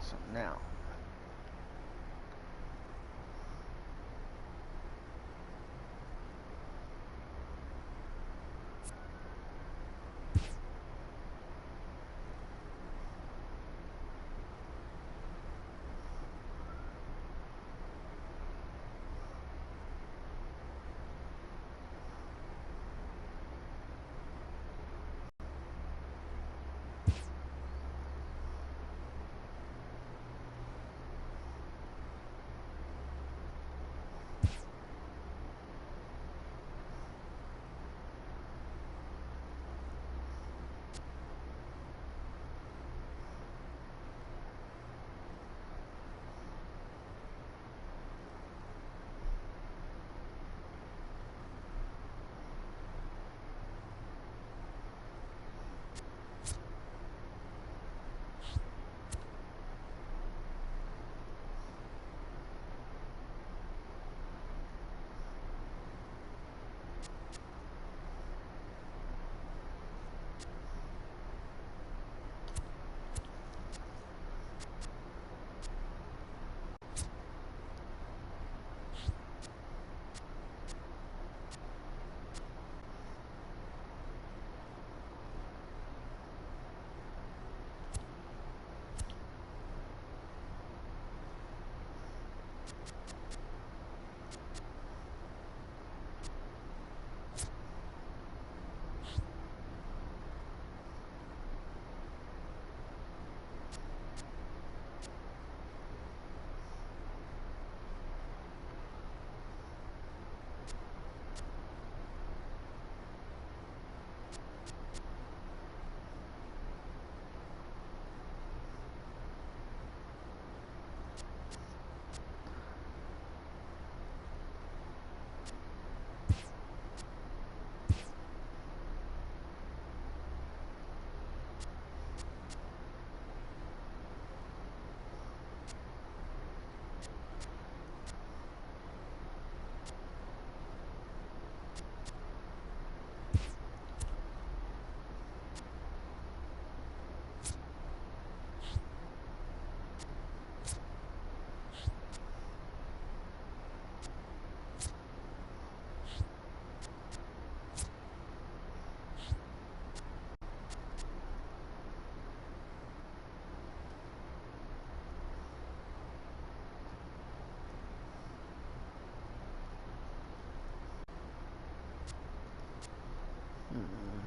So now, hmm,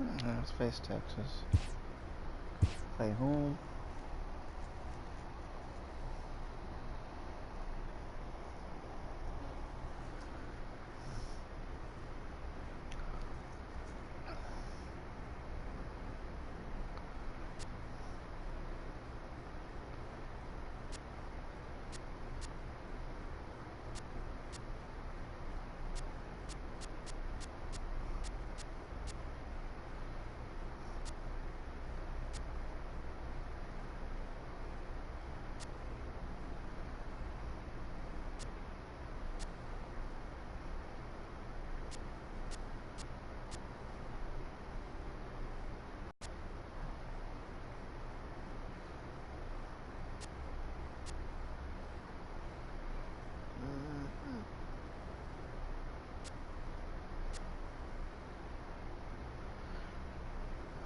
Let's face Texas. Play home.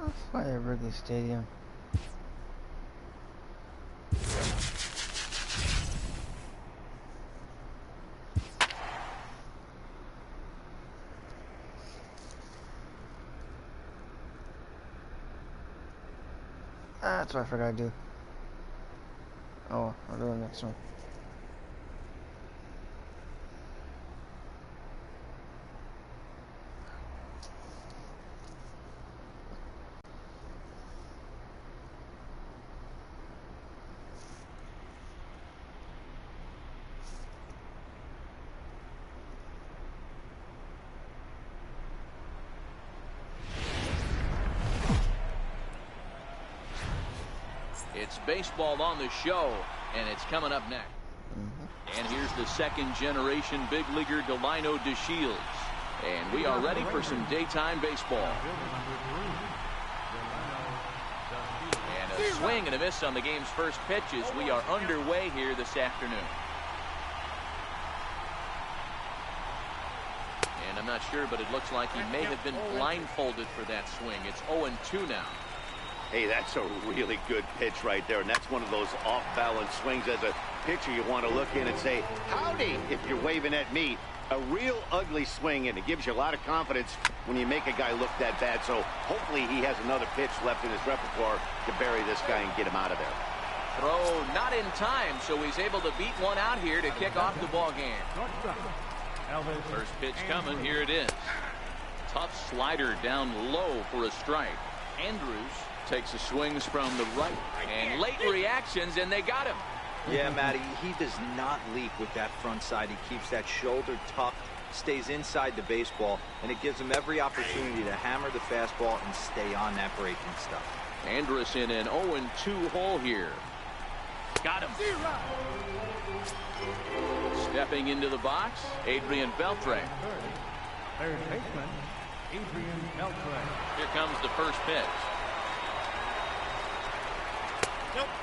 Let's play at Wrigley Stadium. That's what I forgot to do. Oh, I'll do the next one. It's baseball on the show, and it's coming up next. And here's the second-generation big leaguer Delino DeShields. And we are ready for some daytime baseball. And a swing and a miss on the game's first pitch as we are underway here this afternoon. And I'm not sure, but it looks like he may have been blindfolded for that swing. It's 0-2 now. Hey, that's a really good pitch right there, and that's one of those off-balance swings. As a pitcher, you want to look in and say, howdy, if you're waving at me. A real ugly swing, and it gives you a lot of confidence when you make a guy look that bad. So hopefully he has another pitch left in his repertoire to bury this guy and get him out of there. Throw not in time, so he's able to beat one out here to kick off the ball game. First pitch coming, here it is. Tough slider down low for a strike. Andrews takes the swings from the right, and late reactions, and they got him. Yeah, Matty, he does not leap with that front side. He keeps that shoulder tucked, stays inside the baseball, and it gives him every opportunity to hammer the fastball and stay on that breaking stuff. Andrus in an 0-2 hole here. Got him. Stepping into the box, Adrian Beltre. Third baseman, Adrian Beltre. Here comes the first pitch.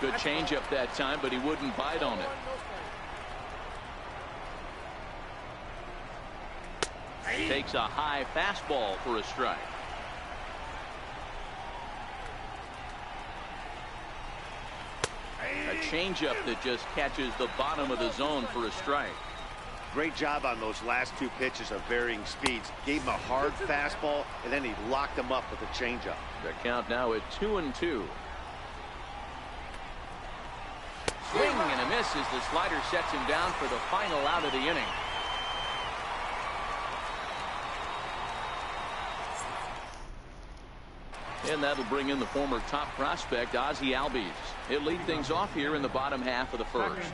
Good changeup that time, but he wouldn't bite on it. Takes a high fastball for a strike. A changeup that just catches the bottom of the zone for a strike. Great job on those last two pitches of varying speeds. Gave him a hard fastball, and then he locked him up with a changeup. The count now at 2-2. Swing and a miss as the slider sets him down for the final out of the inning. And that'll bring in the former top prospect, Ozzie Albies. He'll lead things off here in the bottom half of the first.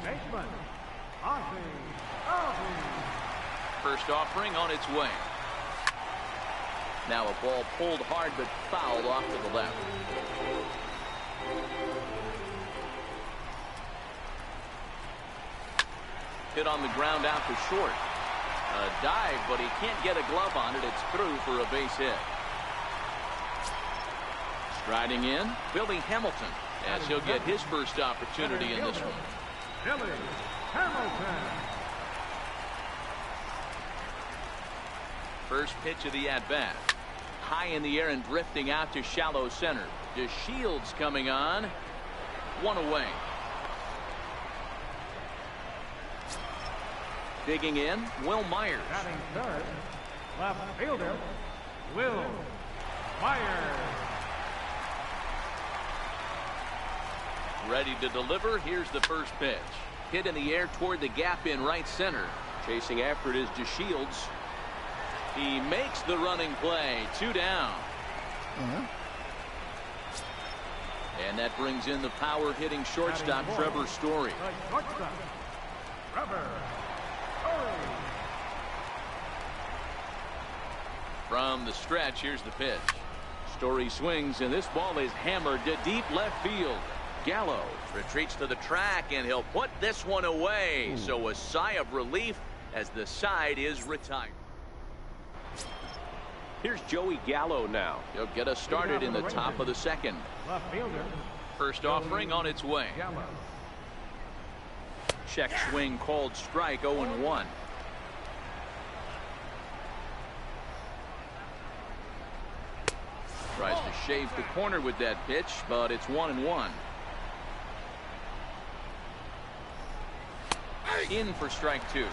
First offering on its way. Now a ball pulled hard but fouled off to the left. Hit on the ground out to short. A dive, but he can't get a glove on it. It's through for a base hit. Striding in, Billy Hamilton, as he'll get his first opportunity in this one. Billy Hamilton. First pitch of the at-bat. High in the air and drifting out to shallow center. DeShields coming on. One away. Digging in, Will Myers. Batting third, left fielder, Will Myers. Ready to deliver. Here's the first pitch. Hit in the air toward the gap in right center. Chasing after it is DeShields. He makes the running play. 2 down. And that brings in the power hitting shortstop Trevor Story. The shortstop, Trevor Story. From the stretch, here's the pitch. Story swings, and this ball is hammered to deep left field. Gallo retreats to the track, and he'll put this one away. So a sigh of relief as the side is retired. Here's Joey Gallo now. He'll get us started in the top of the second. Left fielder. First offering on its way. Gallo. Check swing called strike. 0-1. Tries to shave the corner with that pitch, but it's 1-1. In for strike 2.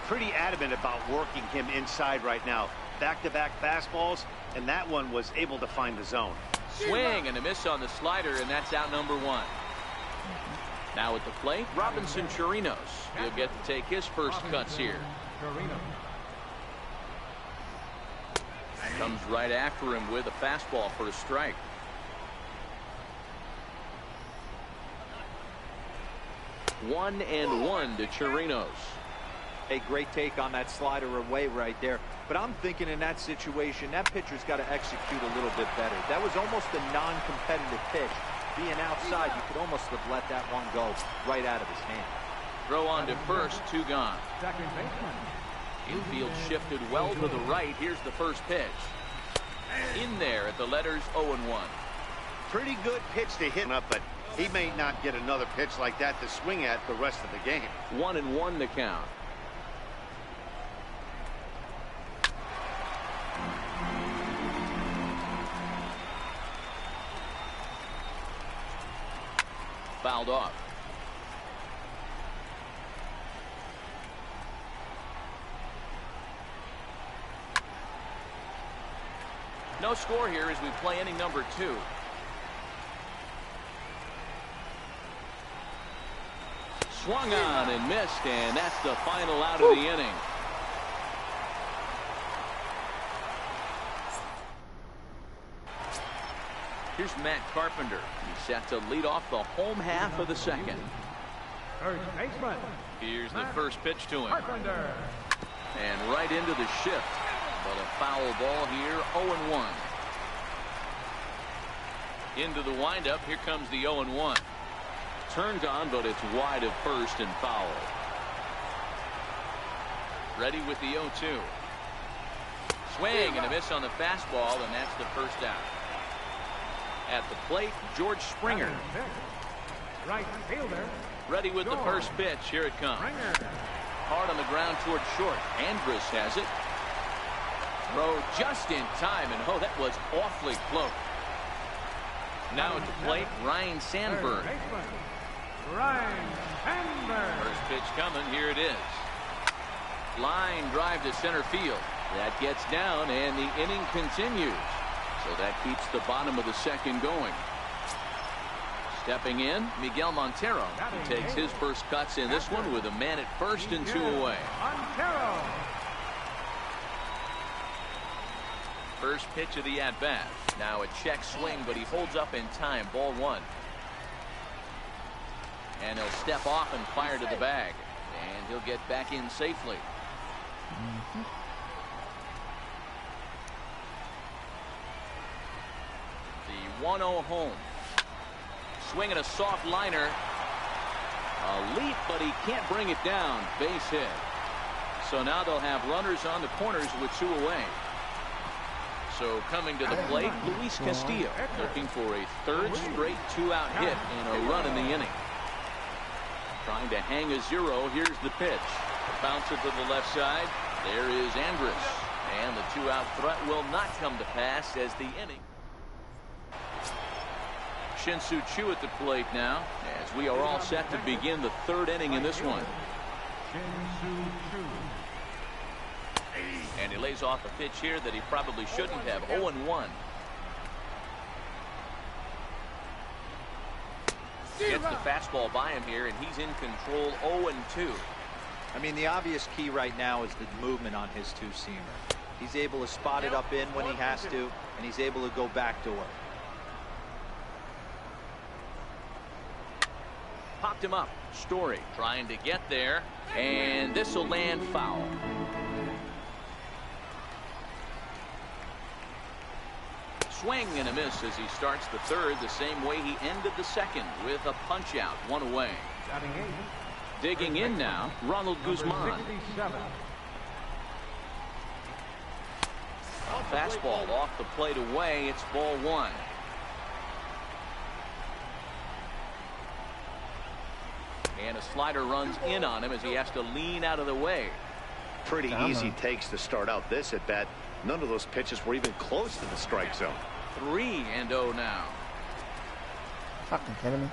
Pretty adamant about working him inside right now. Back-to-back fastballs, and that one was able to find the zone. Swing and a miss on the slider, and that's out number 1. Now at the plate, Robinson Chirinos. He'll get to take his first cuts here. Chirinos. Comes right after him with a fastball for a strike. One and one to Chirinos. A great take on that slider away right there. But I'm thinking in that situation, that pitcher's got to execute a little bit better. That was almost a non-competitive pitch. Being outside, you could almost have let that one go right out of his hand. Throw on to first, 2 gone. Second baseman. Infield shifted well to the right. Here's the first pitch. In there at the letters 0-1. Pretty good pitch to hit up, but he may not get another pitch like that to swing at the rest of the game. 1-1 to count. Fouled off. No score here as we play inning number 2. Swung on and missed, and that's the final out of the inning. Here's Matt Carpenter. He's set to lead off the home half of the second. First baseman. Here's the first pitch to him. Carpenter. And right into the shift. But a foul ball here, 0-1. Into the windup, here comes the 0-1. Turned on, but it's wide of first and foul. Ready with the 0-2. Swing and a miss on the fastball, and that's the first out. At the plate, George Springer. Right fielder. Ready with the first pitch. Here it comes. Springer. Hard on the ground toward short. Andrus has it. Throw just in time, and oh, that was awfully close. Now at the plate, Ryan Sandberg. Third baseman. Ryan Sandberg. First pitch coming. Here it is. Line drive to center field. That gets down, and the inning continues. So that keeps the bottom of the second going. Stepping in, Miguel Montero. He takes his first cuts in this one with a man at first and 2 away. Montero. First pitch of the at-bat. Now a check swing, but he holds up in time. Ball 1. And he'll step off and fire to the bag. And he'll get back in safely. The 1-0 home. Swinging a soft liner. A leap, but he can't bring it down. Base hit. So now they'll have runners on the corners with 2 away. So coming to the plate, Luis Castillo looking for a third straight 2-out hit and a run in the inning. Trying to hang a 0. Here's the pitch. Bouncer to the left side. There is Andrus. And the 2-out threat will not come to pass as the inning. Shin-Soo Choo at the plate now as we are all set to begin the 3rd inning in this one. Shin-Soo Choo. And he lays off a pitch here that he probably shouldn't have. 0-1. Gets the fastball by him here, and he's in control 0-2. I mean, the obvious key right now is the movement on his two-seamer. He's able to spot it up in when he has to, and he's able to go backdoor. Popped him up. Story trying to get there, and this will land foul. Swing and a miss as he starts the third the same way he ended the second, with a punch out, one away. Digging in now, Ronald Guzman. Fastball off the plate away. It's ball one. And a slider runs in on him as he has to lean out of the way. Pretty easy takes to start out this at bat. None of those pitches were even close to the strike zone. 3-0 now. Fucking kidding me?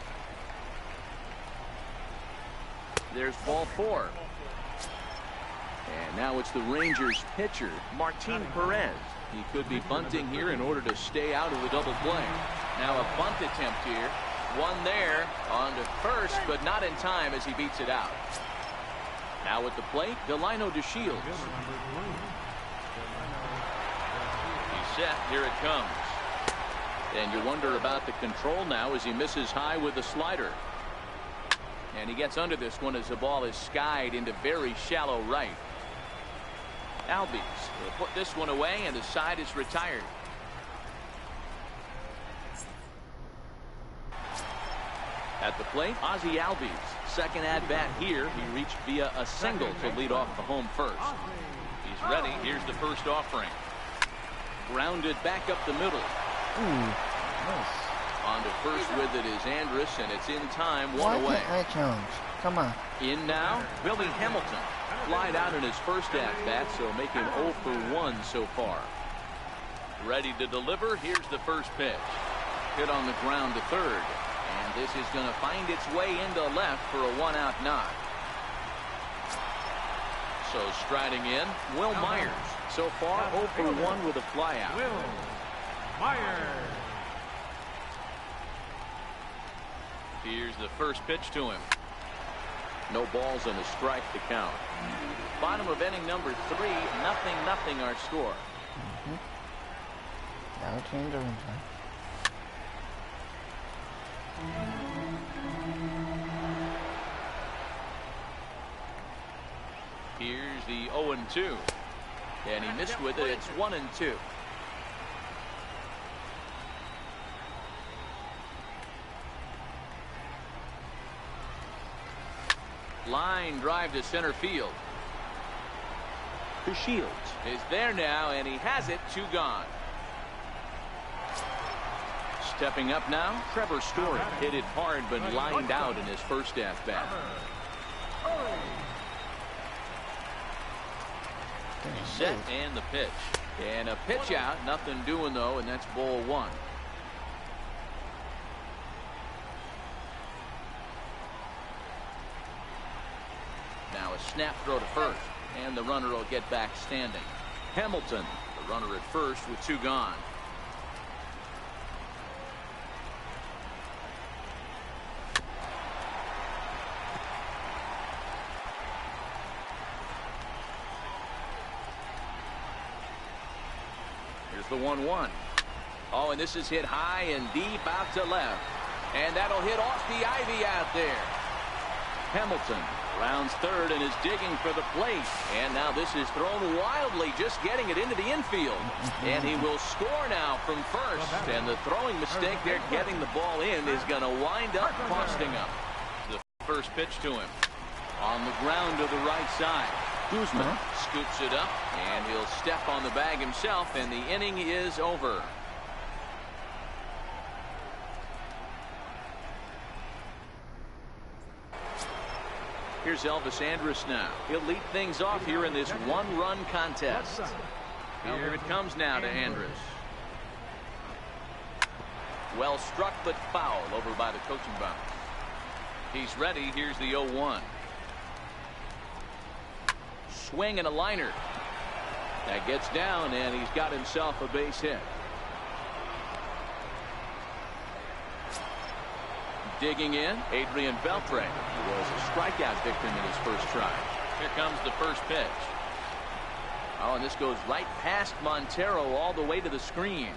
There's ball four. And now it's the Rangers pitcher, Martin Perez. He could be bunting here in order to stay out of the double play. Now a bunt attempt here. One there on to first, but not in time as he beats it out. Now at the plate, Delino DeShields. He's set. Here it comes. And you wonder about the control now as he misses high with the slider. And he gets under this one as the ball is skied into very shallow right. Albies will put this one away, and the side is retired. At the plate, Ozzie Albies. Second at bat here. He reached via a single to lead off the home first. He's ready. Here's the first offering. Grounded back up the middle. Ooh, nice. On to first with it is Andrus, and it's in time, one Why away. can't I challenge? Come on. In now, Billy Hamilton. Flied out in his first at-bat, so make him 0 for 1 so far. Ready to deliver. Here's the first pitch. Hit on the ground to third. And this is going to find its way into left for a one-out knock. So striding in, Will Myers. So far, 0 for 1 with a flyout. Will Myers. Here's the first pitch to him. No balls and a strike to count. Bottom of inning number 3, 0-0 our score. Now change over time. Here's the 0-2. And he missed with it. It's 1-2. Line drive to center field. DeShields is there now, and he has it. 2 gone. Stepping up now, Trevor Story hit it hard but lined out in his first at-bat. He's set and the pitch. And a pitch out, nothing doing though, and that's ball 1. Now a snap throw to first, and the runner will get back standing. Hamilton, the runner at first with 2 gone. Here's the 1-1. Oh, and this is hit high and deep out to left. And that'll hit off the ivy out there. Hamilton rounds third and is digging for the plate. And now this is thrown wildly, just getting it into the infield. And he will score now from first. And the throwing mistake there, getting the ball in, is going to wind up costing him. The first pitch to him. On the ground to the right side. Guzman scoops it up, and he'll step on the bag himself, and the inning is over. Here's Elvis Andrus now. He'll lead things off here in this one-run contest. Here it comes now to Andrus. Well struck, but foul over by the coaching box. He's ready. Here's the 0-1. Swing and a liner. That gets down, and he's got himself a base hit. Digging in, Adrian Beltre was a strikeout victim in his first try. Here comes the first pitch. Oh, and this goes right past Montero all the way to the screen.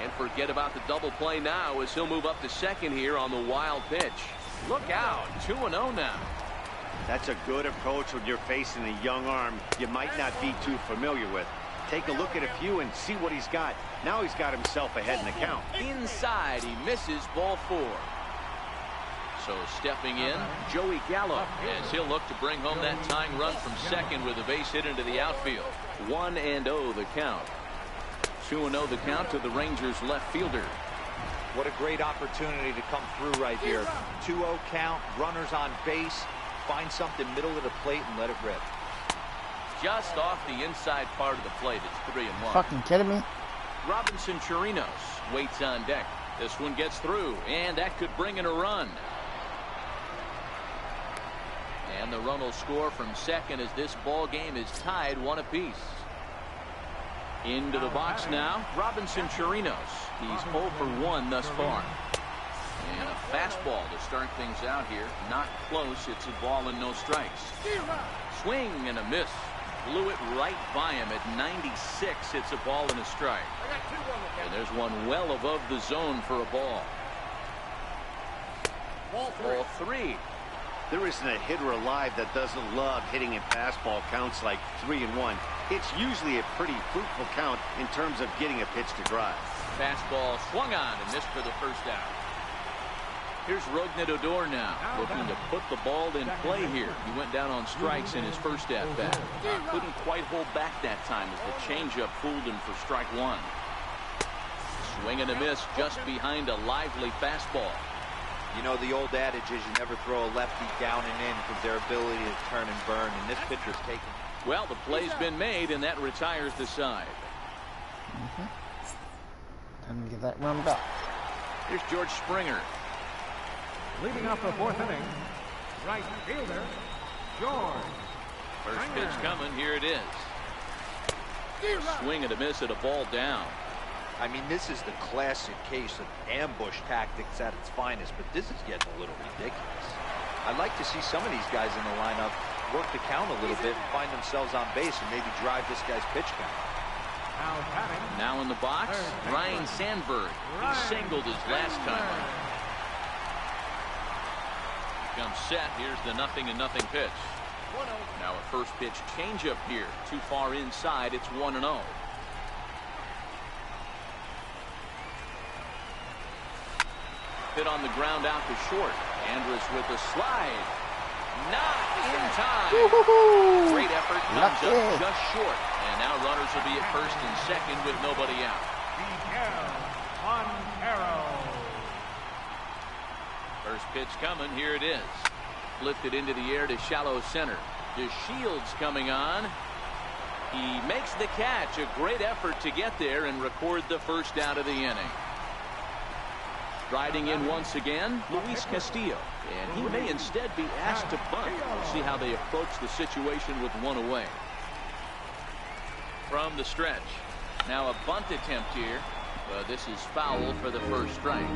And forget about the double play now as he'll move up to second here on the wild pitch. Look out, 2-0 now. That's a good approach when you're facing a young arm you might not be too familiar with. Take a look at a few and see what he's got. Now he's got himself ahead in the count. Inside, he misses ball 4. So stepping in, Joey Gallo, as he'll look to bring home that tying run from second with a base hit into the outfield. 1-0 the count. 2-0 the count to the Rangers left fielder. What a great opportunity to come through right here. 2-0 count, runners on base. Find something middle of the plate and let it rip. Just off the inside part of the plate. It's 3-1. Fucking kidding me? Robinson Chirinos waits on deck. This one gets through, and that could bring in a run. And the run will score from second as this ball game is tied 1 apiece. Into the box now, Robinson Chirinos. He's 0 for 1 thus far. And a fastball to start things out here. Not close. It's a ball and no strikes. Swing and a miss. Blew it right by him at 96. It's a ball and a strike. And there's one well above the zone for a ball. Ball 3. There isn't a hitter alive that doesn't love hitting in fastball counts like 3-1. It's usually a pretty fruitful count in terms of getting a pitch to drive. Fastball swung on and missed for the first out. Here's Rougned Odor now, looking to put the ball in play here. He went down on strikes in his first at-bat. Couldn't quite hold back that time as the changeup fooled him for strike 1. Swing and a miss just behind a lively fastball. You know, the old adage is you never throw a lefty down and in because their ability to turn and burn, and this pitcher's taking. Well, the play's been made, and that retires the side. Time to get that run back. Here's George Springer. Leading off the 4th inning, right fielder, George. First pitch coming. Here it is. Swing and a miss at a ball down. I mean, this is the classic case of ambush tactics at its finest, but this is getting a little ridiculous. I'd like to see some of these guys in the lineup work the count a little bit and find themselves on base and maybe drive this guy's pitch count. Now in the box, Ryan Sandberg. He singled his last time out. Comes set. Here's the 0-0 pitch. Now a first pitch changeup here. Too far inside. It's 1-0. Hit on the ground out to short. Andrus with a slide. Not in time. Great effort. Comes up just short. And now runners will be at first and second with nobody out. First pitch coming. Here it is. Lifted into the air to shallow center. DeShields coming on. He makes the catch. A great effort to get there and record the first out of the inning. Riding in once again, Luis Castillo. And he may instead be asked to bunt. We'll see how they approach the situation with one away. From the stretch. Now a bunt attempt here. But this is foul for the first strike.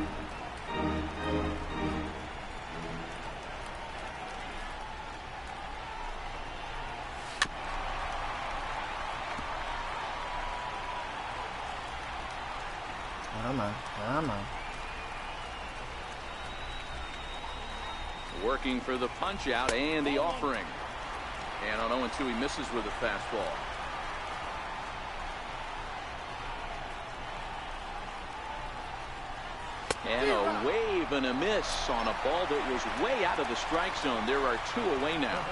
Come on, come on. Working for the punch out and the offering. And on 0-2 he misses with a fastball. And a wave and a miss on a ball that was way out of the strike zone. There are 2 away now.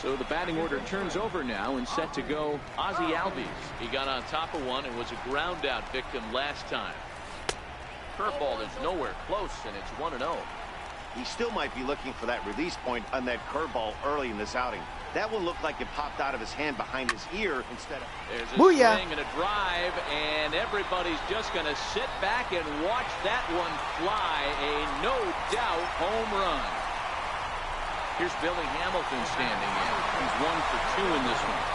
So the batting order turns over now and set to go Ozzie Albies. He got on top of one and was a ground out victim last time. Curveball is nowhere close and it's 1-0. He still might be looking for that release point on that curveball early in this outing. That one looked like it popped out of his hand behind his ear instead of... There's a Booyah. swing and a drive, and everybody's just going to sit back and watch that one fly. A no-doubt home run. Here's Billy Hamilton standing in. He's 1 for 2 in this one.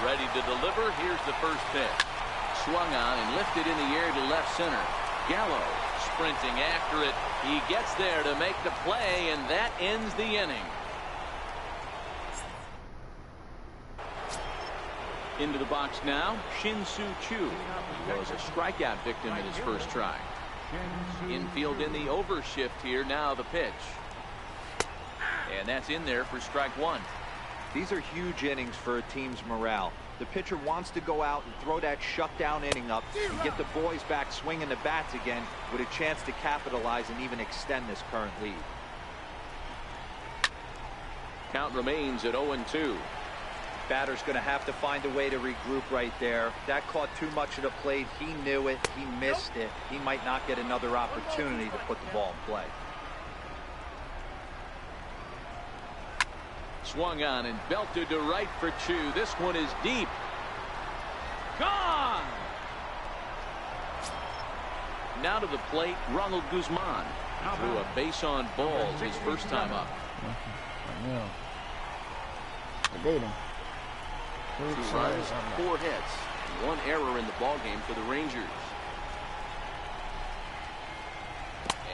Ready to deliver. Here's the first pitch. swung on and lifted in the air to left center. Gallo sprinting after it. He gets there to make the play, and that ends the inning. Into the box now, Shin-Soo Choo. He was a strikeout victim in his first try. Infield in the overshift here. Now the pitch. And that's in there for strike one. These are huge innings for a team's morale. The pitcher wants to go out and throw that shutdown inning up and get the boys back swinging the bats again with a chance to capitalize and even extend this current lead. Count remains at 0-2. Batter's going to have to find a way to regroup right there. That caught too much of the plate. He knew it. He missed it. He might not get another opportunity to put the ball in play. Swung on and belted to right for Choo. This one is deep. Gone! Now to the plate, Ronald Guzman. Threw a base on balls his first time up. I beat him. 2 runs, 4 hits, and 1 error in the ballgame for the Rangers.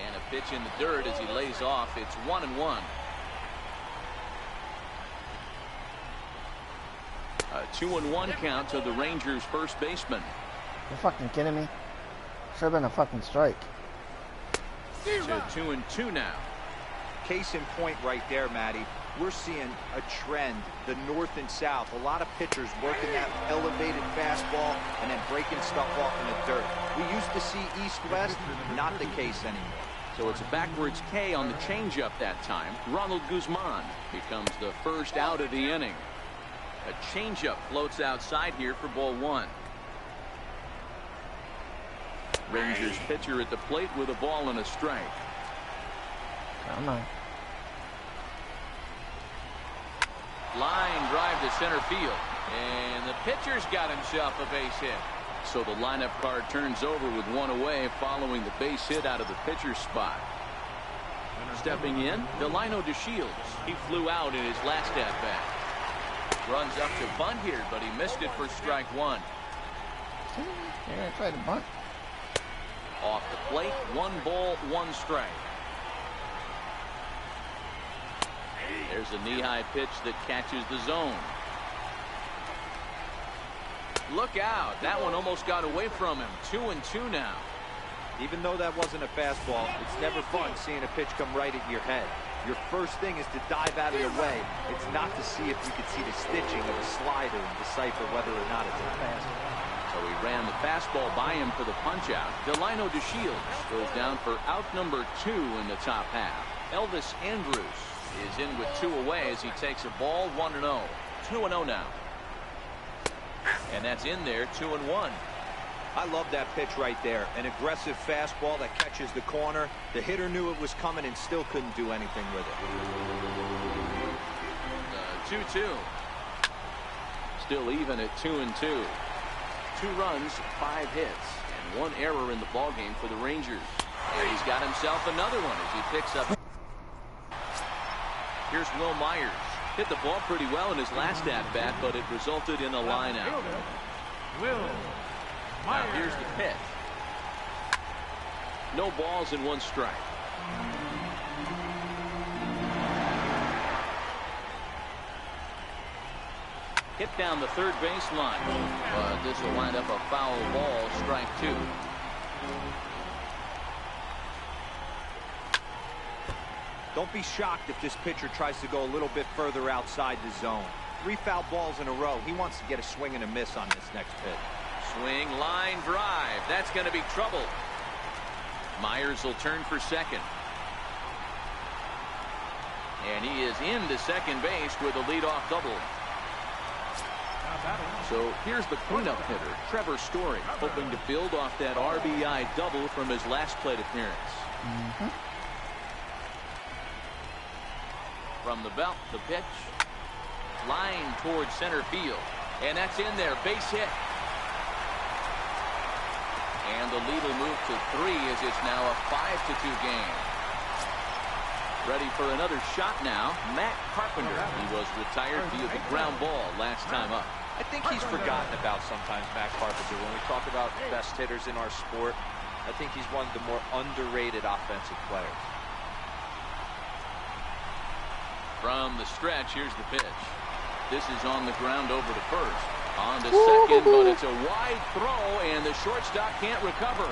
And a pitch in the dirt as he lays off. It's 1-1. A 2-1 count to the Rangers' first baseman. You're fucking kidding me? Should have been a fucking strike. To 2-2 now. Case in point right there, Matty. We're seeing a trend, the north and south. A lot of pitchers working that elevated fastball and then breaking stuff off in the dirt. We used to see east-west, not the case anymore. So it's a backwards K on the changeup that time. Ronald Guzman becomes the first out of the inning. A changeup floats outside here for ball 1. Rangers pitcher at the plate with a ball and a strike. Come on. Line drive to center field, and the pitcher's got himself a base hit. So the lineup card turns over with 1 away following the base hit out of the pitcher's spot. Stepping in, Delino DeShields. He flew out in his last at bat. Runs up to bunt here, but he missed it for strike 1. You're gonna try to bunt? Off the plate, 1 ball, 1 strike. There's a knee-high pitch that catches the zone. Look out. That one almost got away from him. 2-2 now. Even though that wasn't a fastball, it's never fun seeing a pitch come right at your head. Your first thing is to dive out of the way. It's not to see if you can see the stitching of a slider and decipher whether or not it's a fastball. So he ran the fastball by him for the punch-out. Delino DeShields goes down for out number 2 in the top half. Elvis Andrus is in with 2 away as he takes a ball. 1-0. 2-0 now. And that's in there. 2-1. I love that pitch right there. An aggressive fastball that catches the corner. The hitter knew it was coming and still couldn't do anything with it. 2-2. Still even at 2-2. 2 runs, 5 hits, and 1 error in the ballgame for the Rangers. And he's got himself another one as he picks up. Here's Will Myers. Hit the ball pretty well in his last at-bat, but it resulted in a line-out. Now here's the pitch. No balls and 1 strike. Hit down the third baseline. But this will wind up a foul ball. Strike 2. Don't be shocked if this pitcher tries to go a little bit further outside the zone. 3 foul balls in a row. He wants to get a swing and a miss on this next pitch. Swing, line drive. That's going to be trouble. Myers will turn for second. And he is into second base with a leadoff double. So here's the cleanup hitter, Trevor Story, hoping to build off that RBI double from his last plate appearance. From the belt, the pitch. Line towards center field. And that's in there. Base hit. And the lead will move to 3 as it's now a 5-2 game. Ready for another shot now. Matt Carpenter. He was retired via the ground ball last time up. I think he's forgotten about sometimes, Matt Carpenter. When we talk about best hitters in our sport, I think he's one of the more underrated offensive players. From the stretch, here's the pitch. This is on the ground over to first. On to second, but it's a wide throw, and the shortstop can't recover.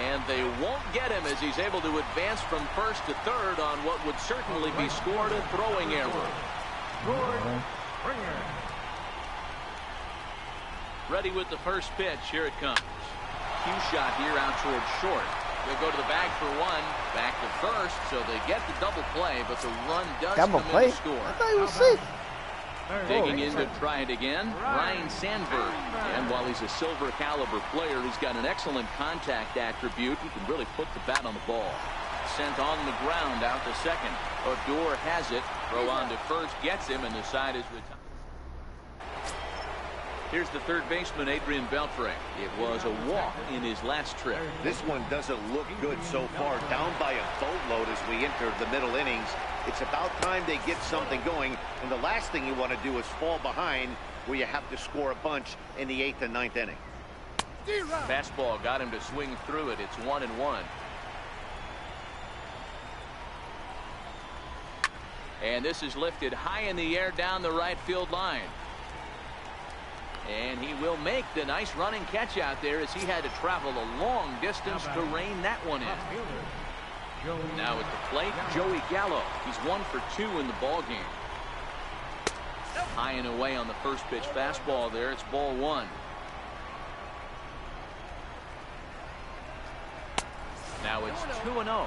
And they won't get him as he's able to advance from first to third on what would certainly be scored a throwing error. Ready with the first pitch. Here it comes. Cue shot here out towards short. They'll go to the bag for one. Back to first, so they get the double play, but the run does come in to score. I thought he was safe. Digging in to try it again, Ryan Sandberg. And while he's a silver caliber player, he's got an excellent contact attribute. He can really put the bat on the ball. Sent on the ground out to second. Odor has it. Throw on to first, gets him, and the side is retired. Here's the third baseman, Adrian Beltre. It was a walk in his last trip. This one doesn't look good so far. Down by a boatload as we enter the middle innings. It's about time they get something going, and the last thing you want to do is fall behind where you have to score a bunch in the 8th and 9th inning. Fastball got him to swing through it. It's 1-1. And this is lifted high in the air down the right field line. And he will make the nice running catch out there as he had to travel a long distance to rein that one in. Now at the plate, Joey Gallo. He's 1 for 2 in the ball game. High and away on the first pitch fastball there. It's ball 1. Now it's 2-0.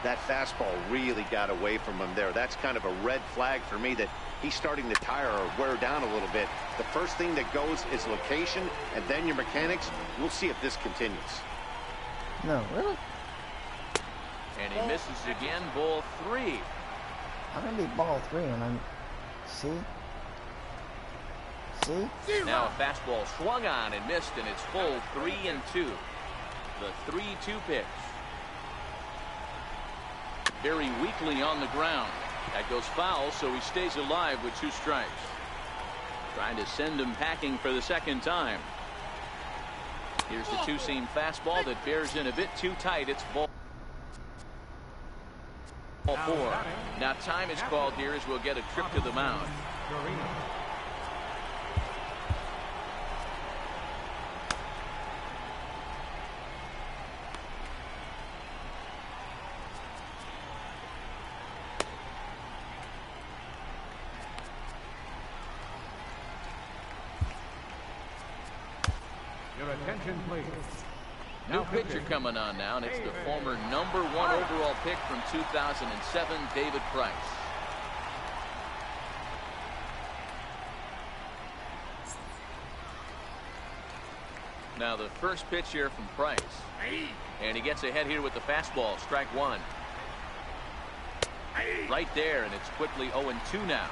That fastball really got away from him there. That's kind of a red flag for me that he's starting to tire or wear down a little bit. The first thing that goes is location and then your mechanics. We'll see if this continues. No, really? And he misses again, ball 3. How can it be ball 3 and I'm... See? Now a fastball swung on and missed, and it's full 3-2. The 3-2 pitch. Very weakly on the ground. That goes foul, so he stays alive with 2 strikes. Trying to send him packing for the second time. Here's the two-seam fastball that bears in a bit too tight. It's ball 4. Now time is called here as we'll get a trip to the mound. Your attention, please. New pitcher coming on now, and it's the former #1 overall pick from 2007, David Price. Now the first pitch here from Price. And he gets ahead here with the fastball, strike 1. Right there, and it's quickly 0-2 now.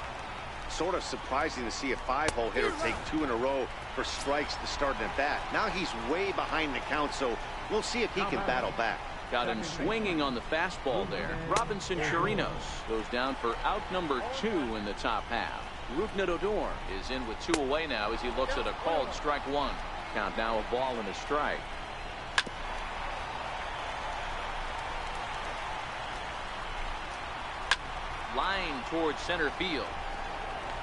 Sort of surprising to see a 5-hole hitter take 2 in a row for strikes to start an at-bat. Now he's way behind the count, so we'll see if he can battle back. Got him swinging on the fastball there. Robinson Chirinos goes down for out number 2 in the top half. Rougned Odor is in with 2 away now as he looks at a called strike 1. Count now a ball and a strike. Line towards center field.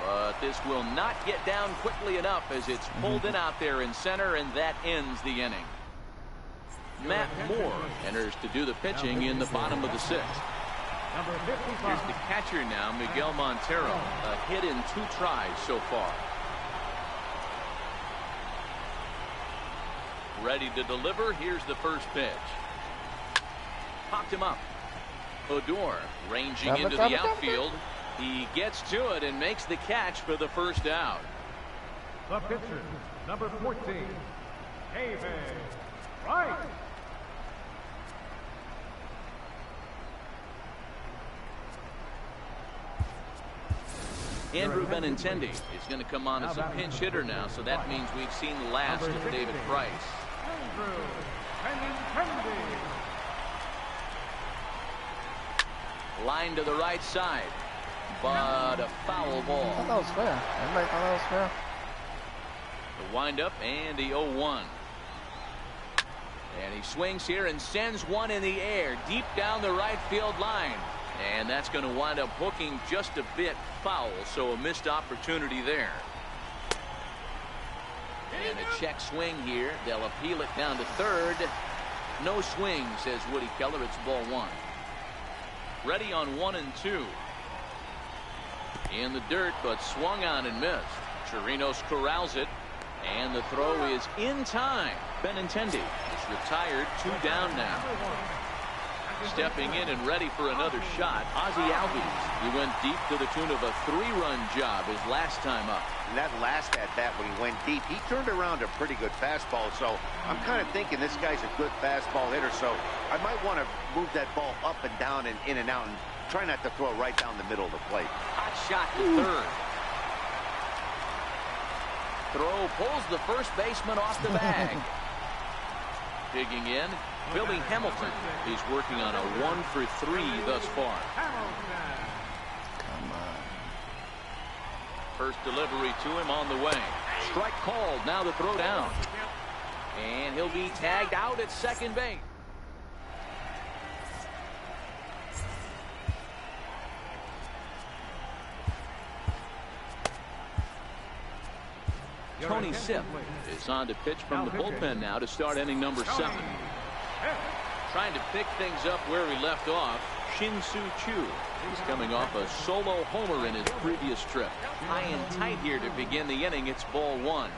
But this will not get down quickly enough as it's pulled in out there in center, and that ends the inning. Matt Moore enters to do the pitching in the bottom of the 6th. Here's the catcher now, Miguel Montero. A hit in 2 tries so far. Ready to deliver. Here's the first pitch. Popped him up. Odor ranging into the outfield. He gets to it and makes the catch for the first out. The pitcher, number 14, David Price. Andrew Benintendi is going to come on as a pinch hitter now, so that means we've seen the last of David Price. Andrew Benintendi. Line to the right side, but a foul ball. I thought that was fair. Everybody thought that was fair. The windup and the 0-1. And he swings here and sends one in the air deep down the right field line. And that's going to wind up hooking just a bit foul, so a missed opportunity there. And a check swing here. They'll appeal it down to third. No swing, says Woody Keller. It's ball 1. Ready on 1 and 2. In the dirt, but swung on and missed. Chirinos corrals it. And the throw is in time. Benintendi is retired. 2 down now. Stepping in and ready for another shot, Ozzie Albies. He went deep to the tune of a 3-run job his last time up. And that last at bat when he went deep, he turned around a pretty good fastball. So I'm kind of thinking this guy's a good fastball hitter. So I might want to move that ball up and down and in and out and try not to throw it right down the middle of the plate. Hot shot to third. Throw pulls the first baseman off the bag. Digging in, Billy Hamilton. He's working on a 1 for 3 thus far. Come on. First delivery to him on the way. Strike called. Now the throw down. And he'll be tagged out at second base. Tony Sipp is on to pitch from the bullpen now to start inning number 7. Trying to pick things up where he left off, Shin-Soo Choo. He's coming off a solo homer in his previous trip. High and tight here to begin the inning. It's ball 1.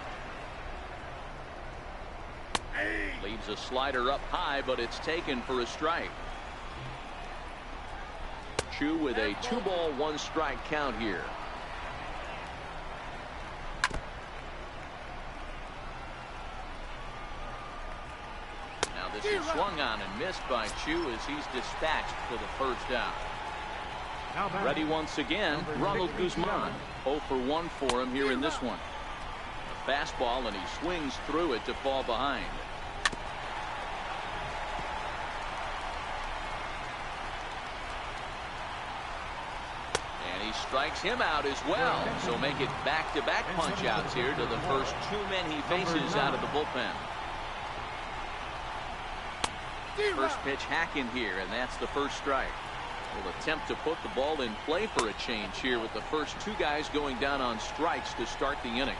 Leaves a slider up high, but it's taken for a strike. Choo with a 2-ball 1-strike count here. This is swung on and missed by Choo as he's dispatched for the first out. Ready once again, Ronald Guzman. 0 for 1 for him here in this one. A fastball, and he swings through it to fall behind. And he strikes him out as well. So make it back-to-back punch-outs here to the first 2 men he faces out of the bullpen. First pitch hack in here, and that's the first strike. Will attempt to put the ball in play for a change here with the first 2 guys going down on strikes to start the inning.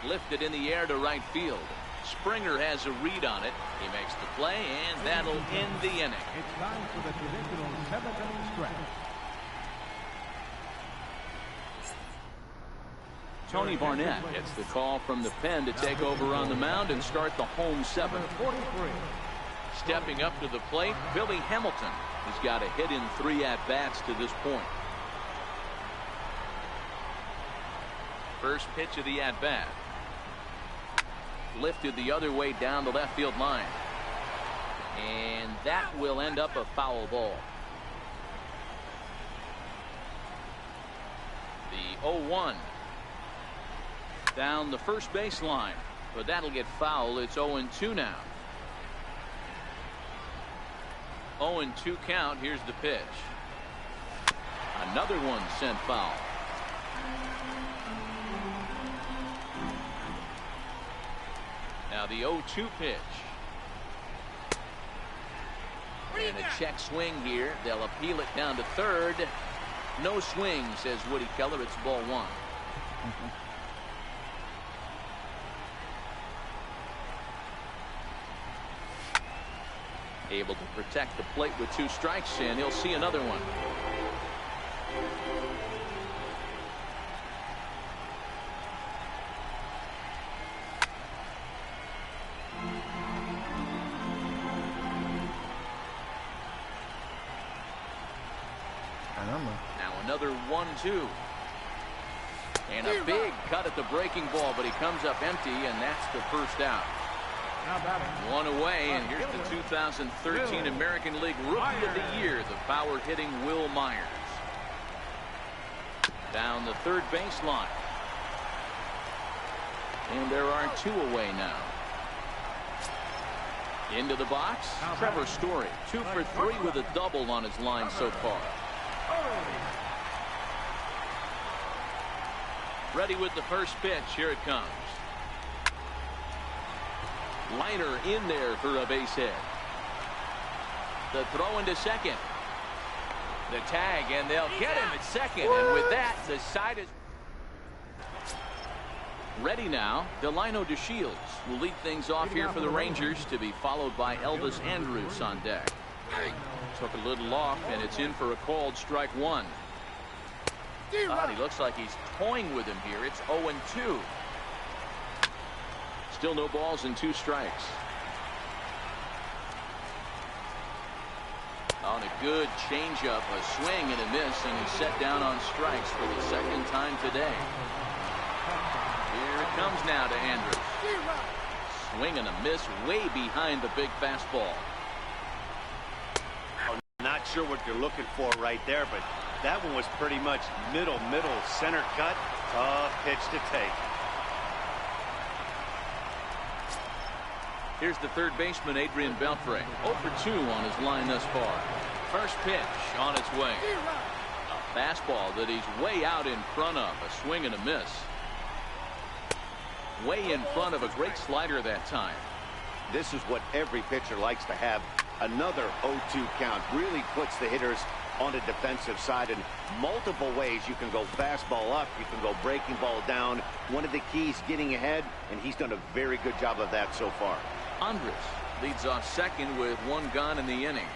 Lifted in the air to right field. Springer has a read on it. He makes the play, and that'll end the inning. It's time for the traditional 7th-inning stretch. Tony Barnett gets the call from the pen to take over on the mound and start the home 7. Stepping up to the plate, Billy Hamilton. He's got a hit in 3 at-bats to this point. First pitch of the at-bat. Lifted the other way down the left field line. And that will end up a foul ball. The 0-1. Down the first baseline, but that'll get foul. It's 0-2 now. 0-2 count. Here's the pitch. Another one sent foul. Now the 0-2 pitch. And a check swing here. They'll appeal it down to third. No swing, says Woody Keller. It's ball 1. Able to protect the plate with 2 strikes, and he'll see another one. Now another 1-2. And a big cut at the breaking ball, but he comes up empty, and that's the first out. 1 away, and here's the 2013 American League Rookie of the Year, the power-hitting Will Myers. Down the third baseline. And there are 2 away now. Into the box, Trevor Story. 2 for 3 with a double on his line so far. Ready with the first pitch. Here it comes. Liner in there for a base hit. The throw into second. The tag, and they'll get him at second. And with that, the side is ready now. Delino DeShields will lead things off here for the Rangers, to be followed by Elvis Andrus on deck. Took a little off, and it's in for a called strike one. He looks like he's toying with him here. It's 0-2. Still no balls and 2 strikes. On a good changeup, a swing and a miss, and he's set down on strikes for the second time today. Here it comes now to Andrus. Swing and a miss way behind the big fastball. Not sure what you're looking for right there, but that one was pretty much middle center cut. Tough pitch to take. Here's the third baseman, Adrian Beltre. 0 for 2 on his line thus far. First pitch on its way. A fastball that he's way out in front of. A swing and a miss. Way in front of a great slider that time. This is what every pitcher likes to have. Another 0-2 count really puts the hitters on the defensive side in multiple ways. You can go fastball up, you can go breaking ball down. One of the keys, getting ahead, and he's done a very good job of that so far. Andrus leads off second with 1 gone in the inning.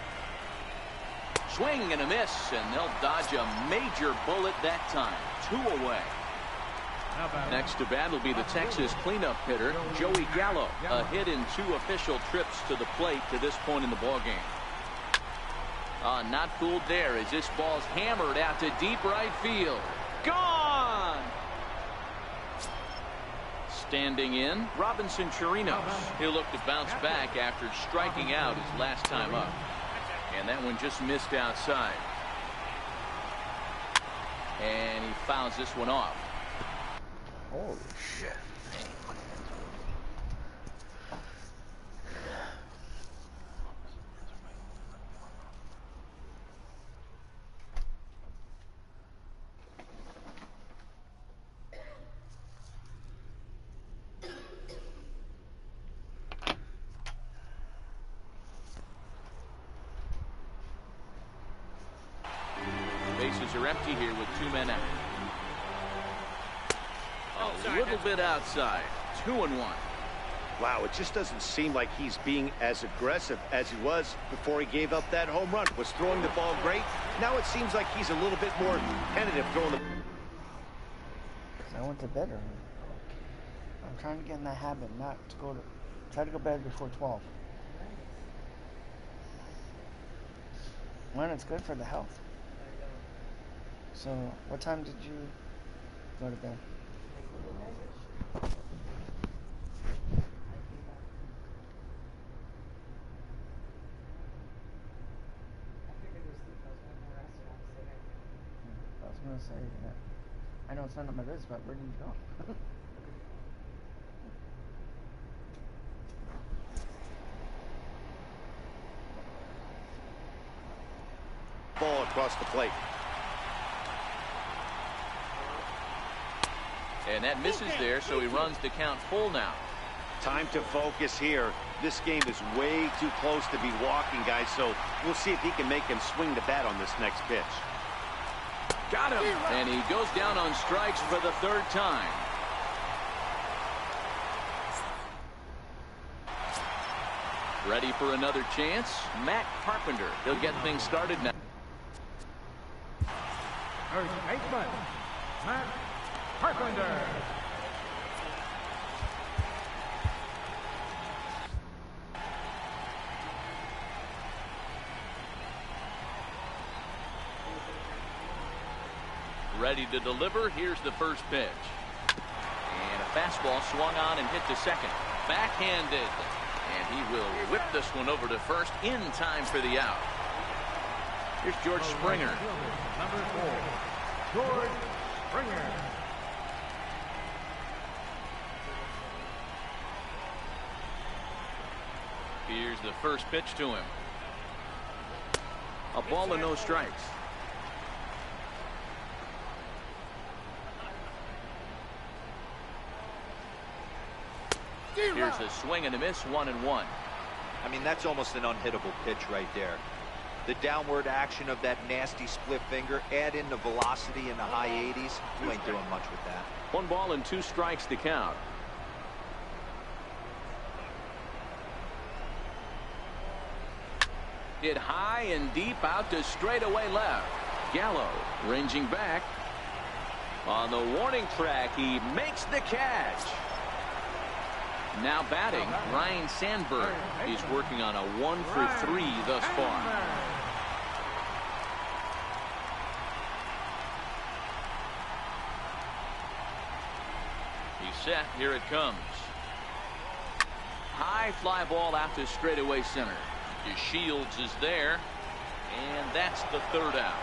Swing and a miss, and they'll dodge a major bullet that time. 2 away. Next to bat will be the Texas cleanup hitter, Joey Gallo. A hit in 2 official trips to the plate to this point in the ballgame. Not fooled there as this ball's hammered out to deep right field. Gone! Standing in, Robinson Chirinos. He'll look to bounce back after striking out his last time up. And that one just missed outside. And he fouls this one off. Holy shit. Bases are empty here with 2 men out. A little bit outside. 2-1. Wow, it just doesn't seem like he's being as aggressive as he was before he gave up that home run. Was throwing the ball great. Now it seems like he's a little bit more tentative throwing the. I went to bed early. I'm trying to get in that habit, not to go to try to go to bed before 12. One, it's good for the health. So, what time did you go to bed? I was going to say that. I know it's not on my list, but where did you go? Ball across the plate. And that misses there, so he runs the count full now. Time to focus here. This game is way too close to be walking, guys, so we'll see if he can make him swing the bat on this next pitch. Got him! And he goes down on strikes for the 3rd time. Ready for another chance? Matt Carpenter. He'll get things started now. First baseman, Matt Carpenter. Ready to deliver. Here's the first pitch. And a fastball swung on and hit to second. Backhanded. And he will whip this one over to first in time for the out. Here's George Springer. Number 4, George Springer. Here's the first pitch to him. A ball and no strikes. Here's a swing and a miss, 1-1. I mean, that's almost an unhittable pitch right there. The downward action of that nasty split finger, add in the velocity in the high 80s, you ain't doing much with that. 1 ball and 2 strikes to count. Hit high and deep out to straightaway left. Gallo ranging back. On the warning track, he makes the catch. Now batting, Ryan Sandberg. He's working on a 1 for 3 thus far. He's set. Here it comes. High fly ball out to straightaway center. Shields is there, and that's the 3rd out.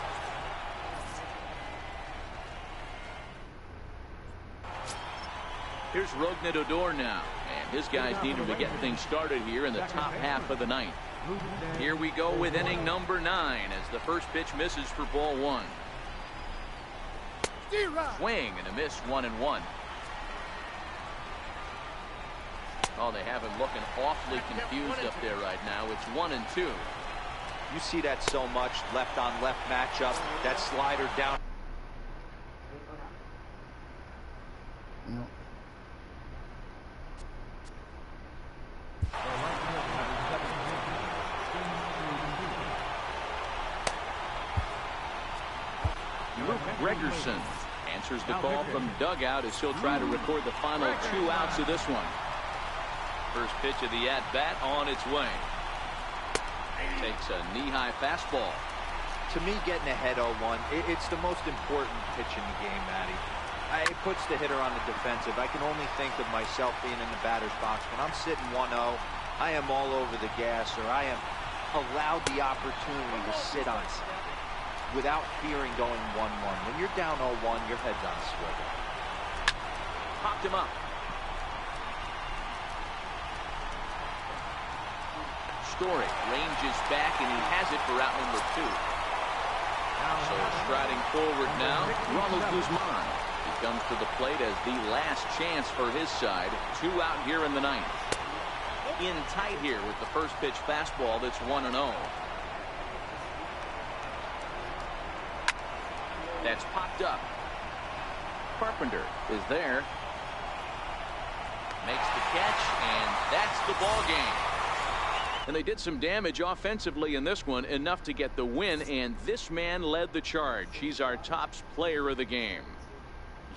Here's Rougned Odor now, and his guys need him to get things started here in the top half of the 9th. Here we go with inning number 9 as the first pitch misses for ball 1. Swing and a miss, 1-1. Oh, they have him looking awfully confused up there right now. It's 1-2. You see that so much, left on left matchup, that slider down. No. Luke Gregerson answers the call from dugout as he'll try to record the final 2 outs of this one. First pitch of the at-bat on its way. Takes a knee-high fastball. To me, getting ahead 0-1, it's the most important pitch in the game, Matty. It puts the hitter on the defensive. I can only think of myself being in the batter's box. When I'm sitting 1-0, I am all over the gas, or I am allowed the opportunity to sit on without fearing going 1-1. When you're down 0-1, your head's on a swivel. Popped him up. Story ranges back, and he has it for out number 2. So striding forward now, Ronald Guzman. He comes to the plate as the last chance for his side. 2 out here in the 9th. In tight here with the first pitch fastball that's 1-0. That's popped up. Carpenter is there. Makes the catch, and that's the ball game. And they did some damage offensively in this one, enough to get the win, and this man led the charge. He's our top player of the game.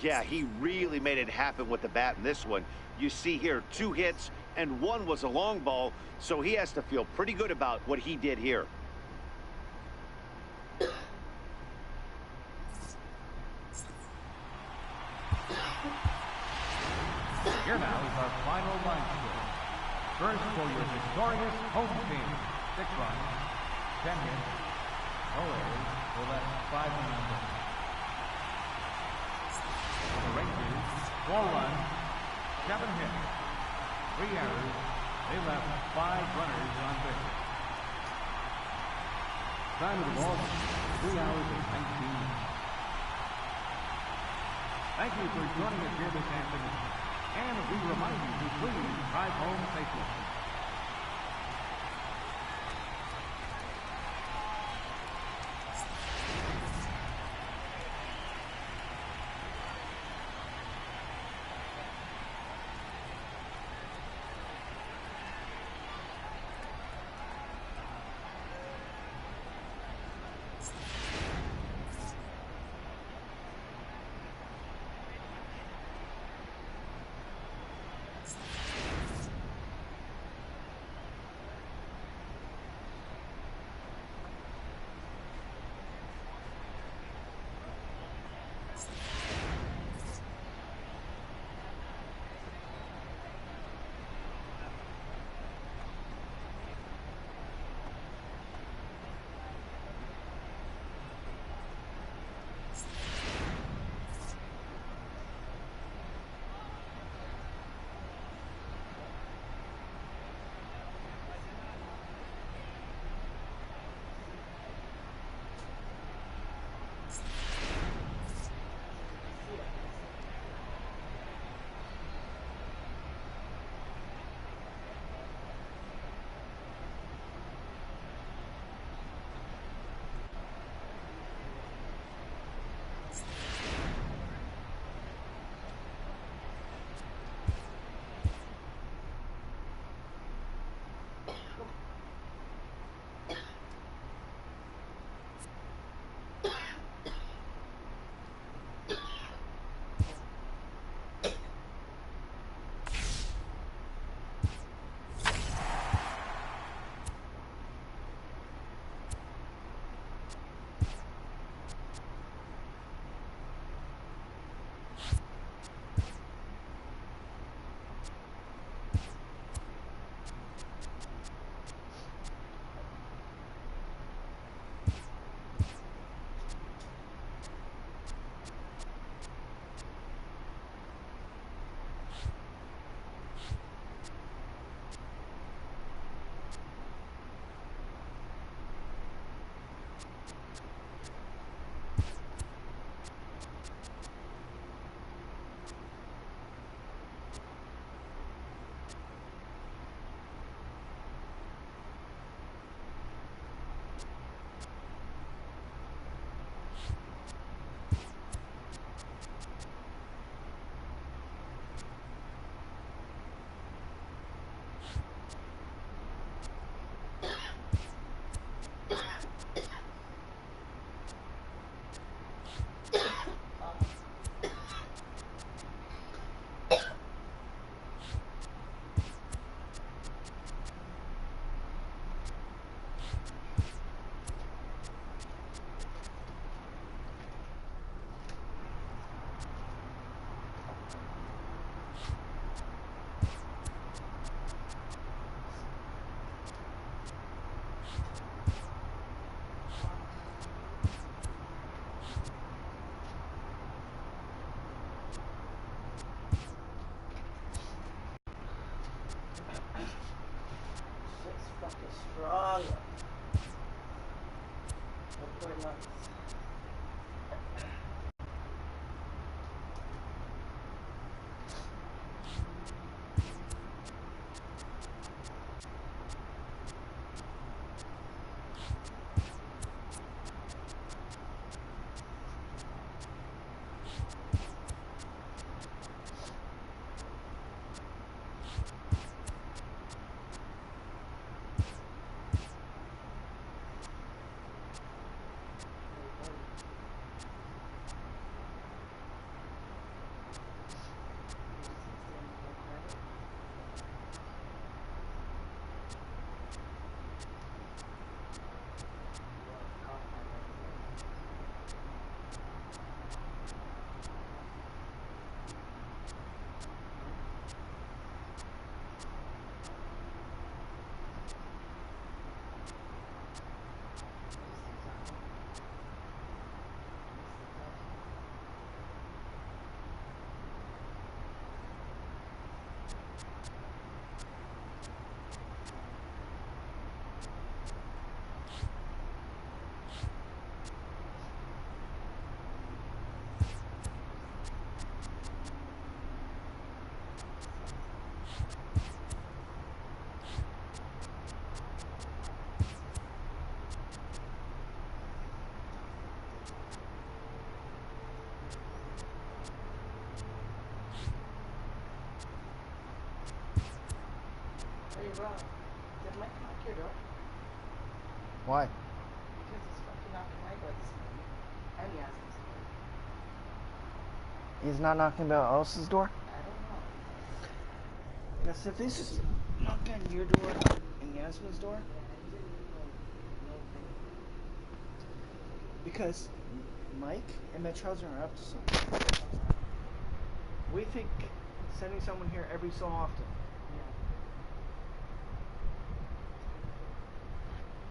Yeah, he really made it happen with the bat in this one. You see here 2 hits, and 1 was a long ball, so he has to feel pretty good about what he did here. Here now is our final line score. First for your victorious home team, 6 runs, 10 hits, no errors, for that 5 runs. For the Rangers, 4 runs, 7 hits, 3 errors. They left 5 runners on base. Time of the ball, 3 hours and 19 minutes. Thank you for joining us here this afternoon. And we remind you to please drive home safely. wrong. What's going on? Hey, bro, did Mike knock your door? Why? Because he's fucking knocking my door this morning. And he asked me something. He's not knocking about else's door? I don't know. Yes, if he's just knocking on your door and Yasmin's door. Because Mike and Metroza are up to something. We think sending someone here every so often.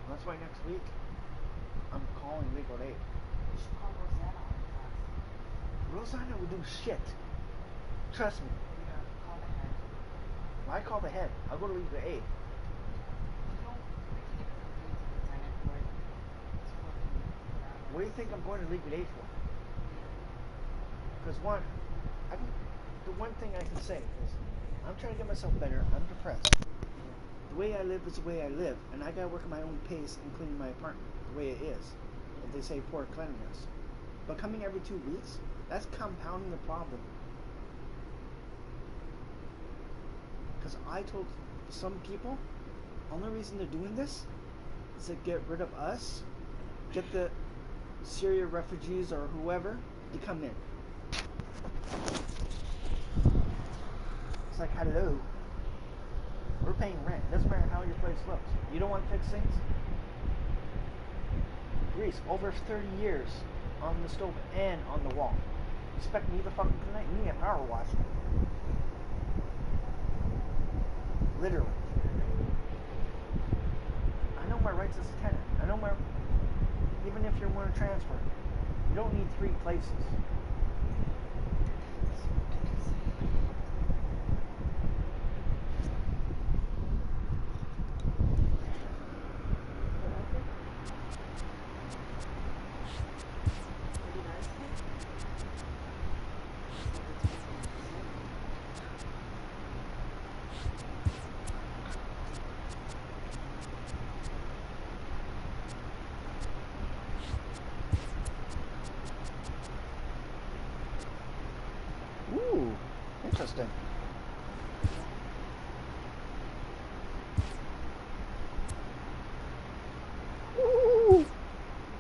That's why next week I'm calling legal aid. You should call Rosanna on his ass. Rosanna would do shit. Trust me. Yeah, call the head. Why call the head? I'll go to legal aid. You don't think you can get a sign it for it? It's fucking What do you think I'm going to legal aid for? Because the one thing I can say is I'm trying to get myself better. I'm depressed. The way I live is the way I live, and I gotta work at my own pace and clean my apartment the way it is. If they say poor cleanliness, but coming every 2 weeks, that's compounding the problem. Because I told some people, only reason they're doing this is to get rid of us, get the Syria refugees or whoever to come in. It's like, hello. We're paying rent. It doesn't matter how your place looks. You don't want to fix things? Grease, over 30 years on the stove and on the wall. Expect me to fucking clean it? You need a power wash. Literally. I know my rights as a tenant. I know my... Even if you want to transfer, you don't need 3 places. Ooh, interesting. Ooh,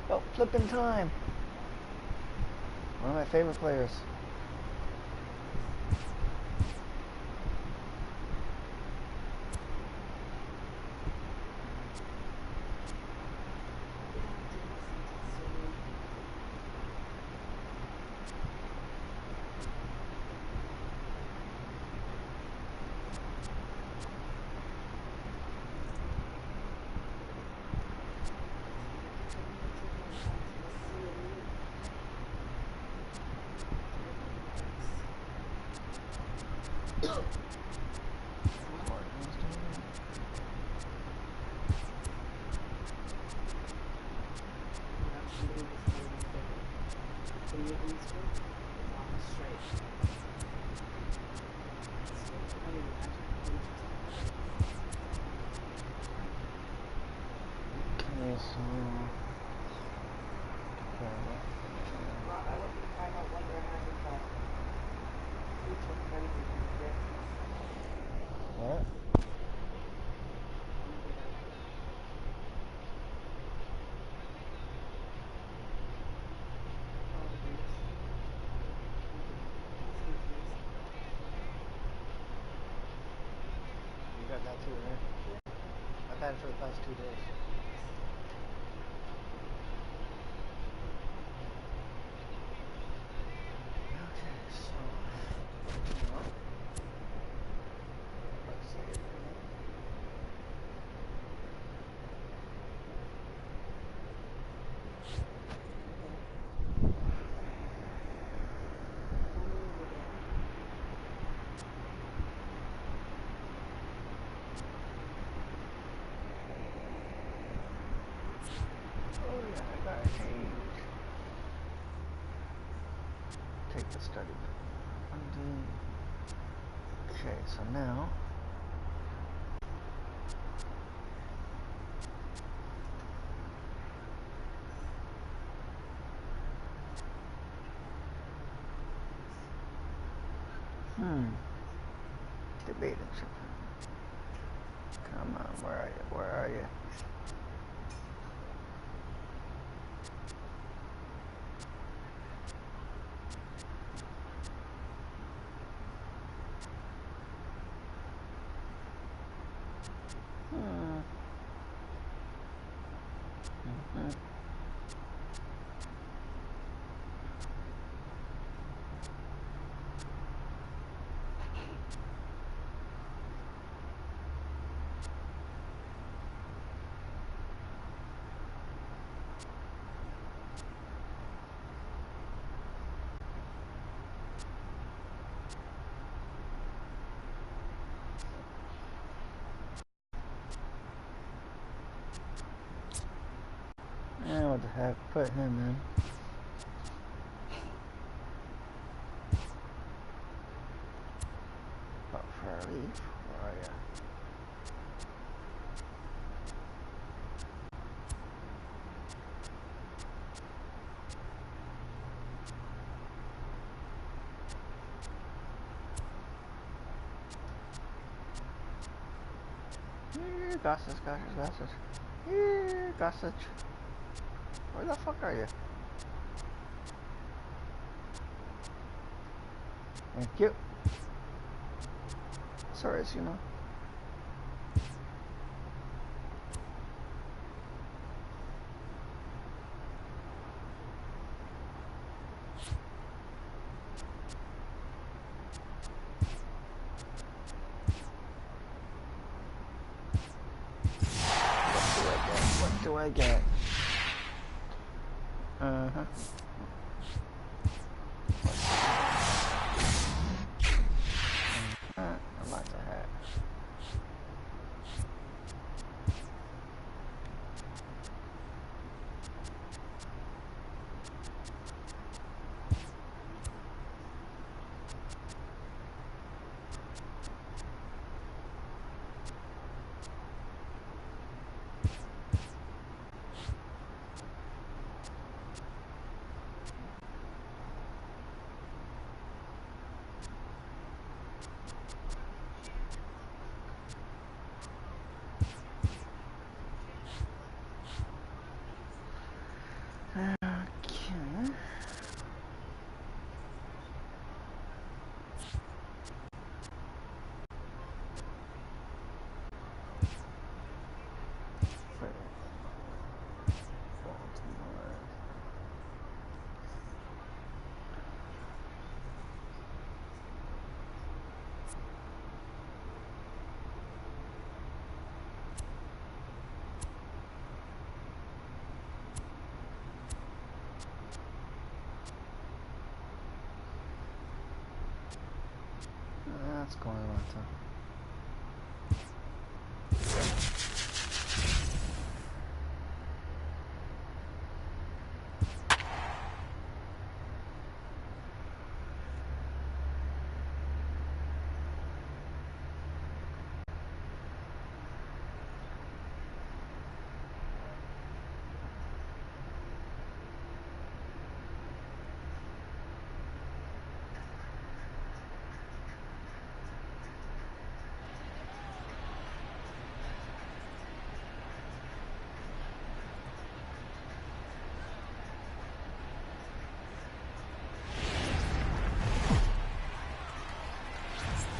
about flipping time. One of my favorite players. Okay, so what? You got that too, right? I've had it for the past 2 days. Okay, so let's see. Oh yeah, I got a change. Take the study. Undo. Okay, so now debating something. Come on, where are you? Where are you? Yeah, what the heck? Put him in. But for a leaf, where are you? Gossage. Here, Gossage. Where the fuck are you? Thank you. Sorry, you know. What do I get? Uh-huh. I like the hat. Okay. That's going on too.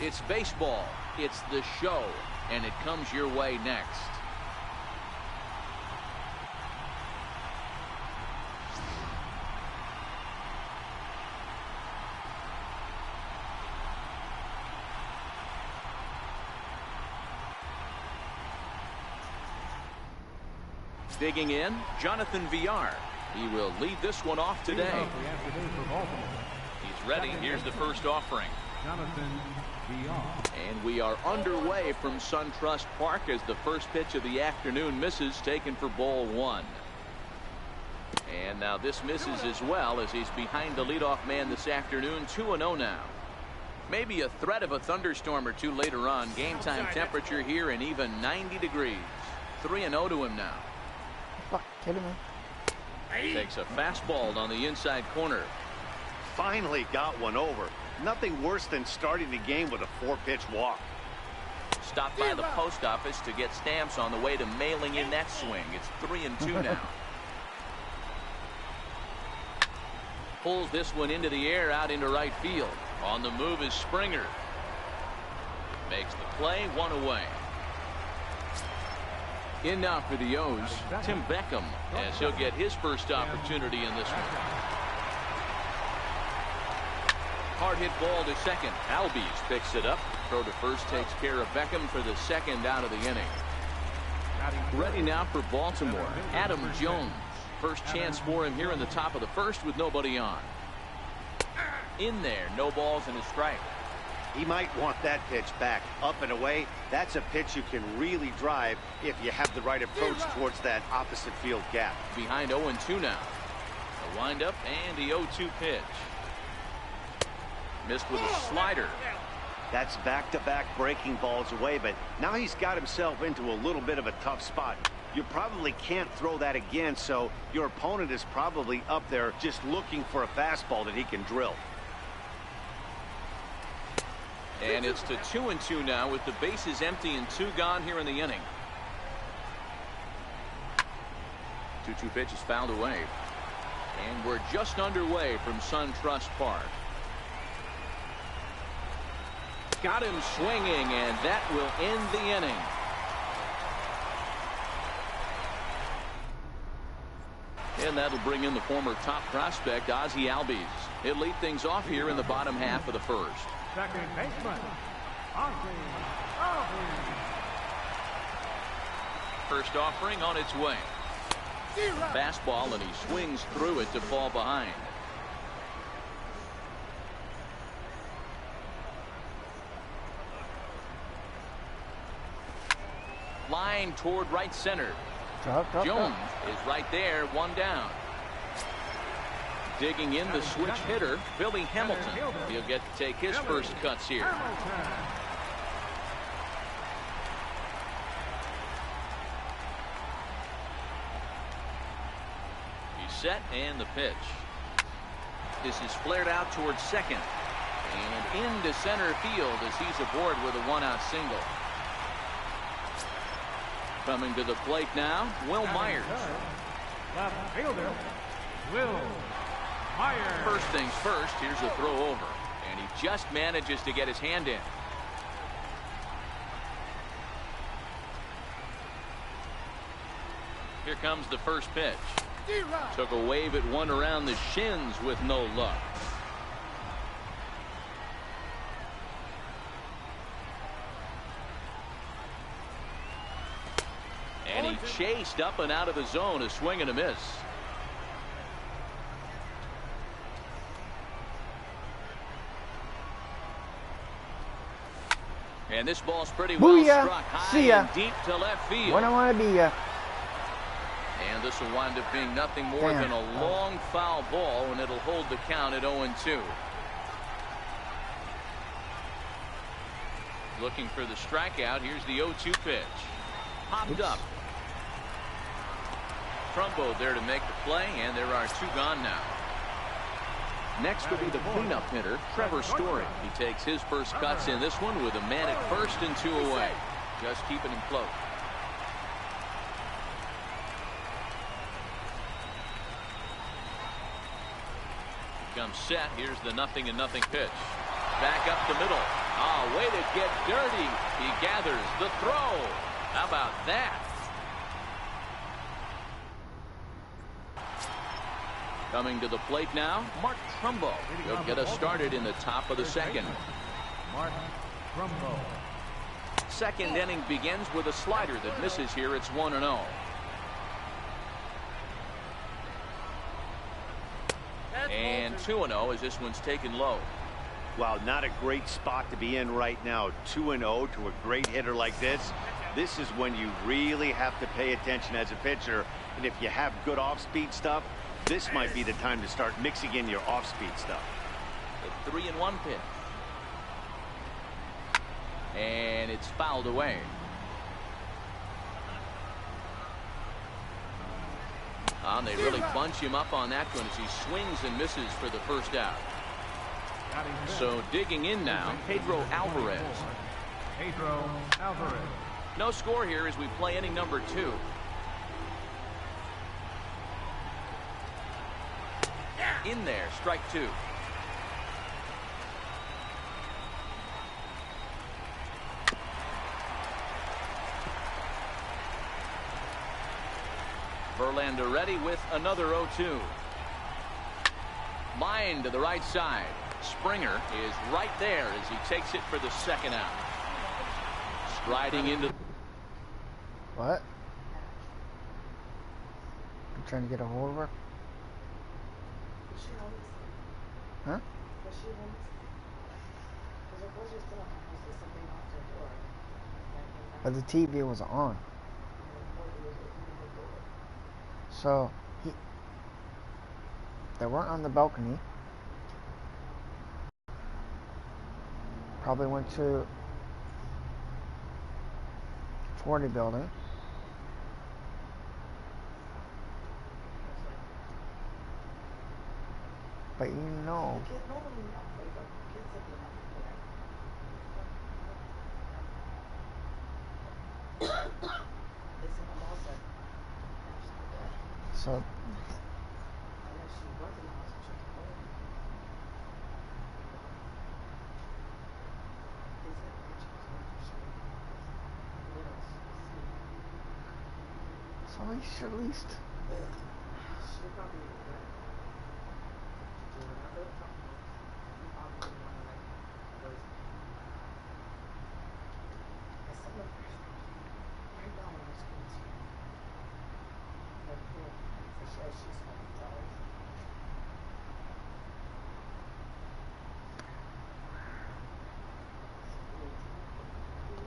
It's baseball. It's the show. And it comes your way next. Digging in, Jonathan Villar. He will lead this one off today. He's ready. Here's the first offering. Jonathan Villar. And we are underway from SunTrust Park as the first pitch of the afternoon misses, taken for ball one. And now this misses as well as he's behind the leadoff man this afternoon. 2-0 now. Maybe a threat of a thunderstorm or two later on. Game time temperature here and even 90 degrees. 3-0 to him now. Fuck, kidding me? Takes a fastball on the inside corner. Finally got one over. Nothing worse than starting the game with a 4-pitch walk. Stopped by the post office to get stamps on the way to mailing in that swing. It's 3-2 now. Pulls this one into the air out into right field. On the move is Springer. Makes the play, one away. In now for the O's, Tim Beckham, as he'll get his first opportunity in this one. Hard hit ball to second. Albies picks it up. Throw to first takes care of Beckham for the second out of the inning. Ready now for Baltimore, Adam Jones. First chance for him here in the top of the first with nobody on. In there, no balls and a strike. He might want that pitch back. Up and away, that's a pitch you can really drive if you have the right approach towards that opposite field gap. Behind 0-2 now. The windup and the 0-2 pitch. Missed with a slider. That's back-to-back breaking balls away, but now he's got himself into a little bit of a tough spot. You probably can't throw that again, so your opponent is probably up there just looking for a fastball that he can drill. And it's to 2-2 now with the bases empty and 2 gone here in the inning. 2-2 pitch is fouled away. And we're just underway from SunTrust Park. Got him swinging, and that will end the inning. And that'll bring in the former top prospect, Ozzie Albies. He'll lead things off here in the bottom half of the first. Second baseman, Ozzie Albies. First offering on its way. Fastball, and he swings through it to fall behind. Line toward right center. Jones is right there, one down. Digging in the switch hitter, Billy Hamilton. He'll get to take his first cuts here. He's set, and the pitch. This is flared out towards second. And into center field as he's aboard with a one-out single. Coming to the plate now, Will Myers. Left fielder, Will Myers. First things first, here's a throw over. And he just manages to get his hand in. Here comes the first pitch. Took a wave at one around the shins with no luck. And he chased up and out of the zone, a swing and a miss. And this ball's pretty well struck high and deep to left field. When I want to be ya. And this will wind up being nothing more than a long foul ball, and it'll hold the count at 0-2. Looking for the strikeout. Here's the 0-2 pitch. Popped up. Trumbo there to make the play, and there are 2 gone now. Next will be the cleanup hitter, Trevor Story. He takes his first cuts in this one with a man at first and 2 away. Just keeping him close. Comes set. Here's the 0-0 pitch. Back up the middle. Oh, way to get dirty. He gathers the throw. How about that? Coming to the plate now, Mark Trumbo. He'll get us started in the top of the second. Mark Trumbo. Second inning begins with a slider that misses here. It's 1-0. And 2-0 as this one's taken low. Wow, not a great spot to be in right now. 2-0 to a great hitter like this. This is when you really have to pay attention as a pitcher. And if you have good off-speed stuff, this might be the time to start mixing in your off-speed stuff. The 3-1 pitch. And it's fouled away. And they really bunch him up on that one as he swings and misses for the first out. So digging in now, Pedro Alvarez. Pedro Alvarez. No score here as we play inning number 2. In there, strike 2. Verlander ready with another 0-2. Line to the right side. Springer is right there as he takes it for the second out. Striding into. What? I'm trying to get a hold of her. Huh? But the TV was on. So they weren't on the balcony. Probably went to 40 building. But you know. So we should at least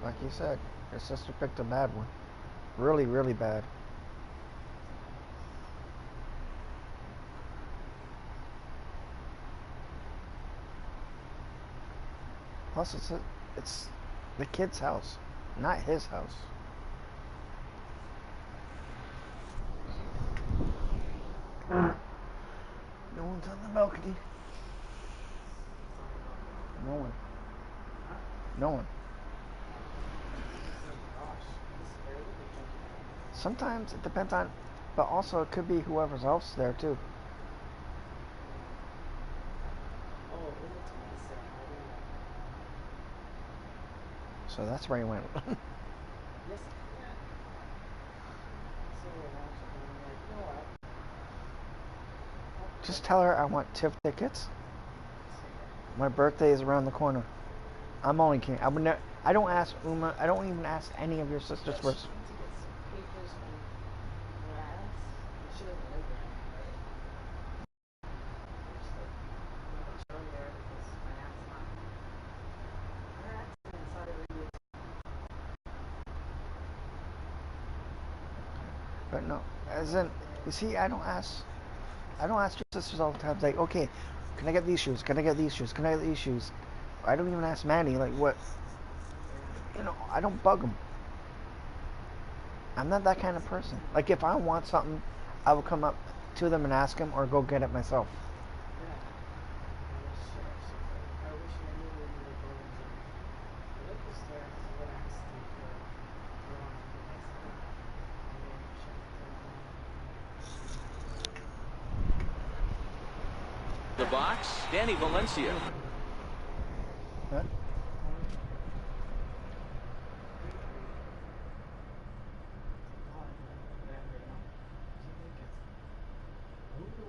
like you said, your sister picked a bad one. Really, really bad. Plus, it's the kid's house, not his house. No one's on the balcony. No one. No one. Sometimes it depends on, but also it could be whoever's else there too. So that's where he went. Just tell her I want TIFF tickets. My birthday is around the corner. I'm only kidding. I don't ask Uma. I don't even ask any of your sisters first. But no, as in, you see, I don't ask your sisters all the time. Like, okay, can I get these shoes? Can I get these shoes? Can I get these shoes? I don't even ask Manny, like, what? You know, I don't bug them. I'm not that kind of person. Like, if I want something, I will come up to them and ask them, or go get it myself. The box, Danny Valencia. Huh?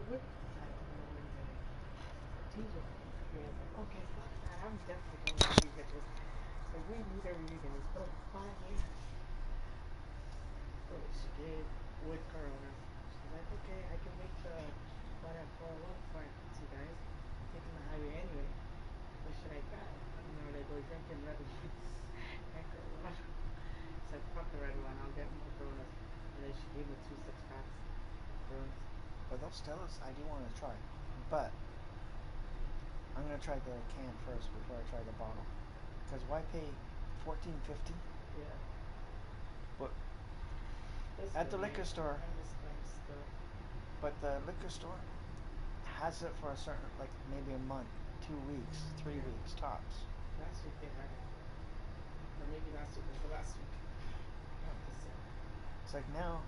would decide to go into strategic. Okay, fuck that. I'm definitely going to be pitchers. So we need everything. It's been 5 years. Oh, she did with Corona. She's like, okay, I can make the one at 401 for you guys. Taking the highway anyway. What should I grab? You know, they go drinking red wines and Corona. So I fuck the red wine. I'll get more Coronas. And then she gave me 2 6-packs. Coronas. But those Stellas, I do want to try. But I'm gonna try the can first before I try the bottle. Because why pay $14.50? Yeah. But It's at the good, liquor man. store, I miss them still. but the liquor store has it for a certain, like maybe a month, 2 weeks, 3 weeks tops. Last week they had it. Or maybe last week was the last week. It's like now,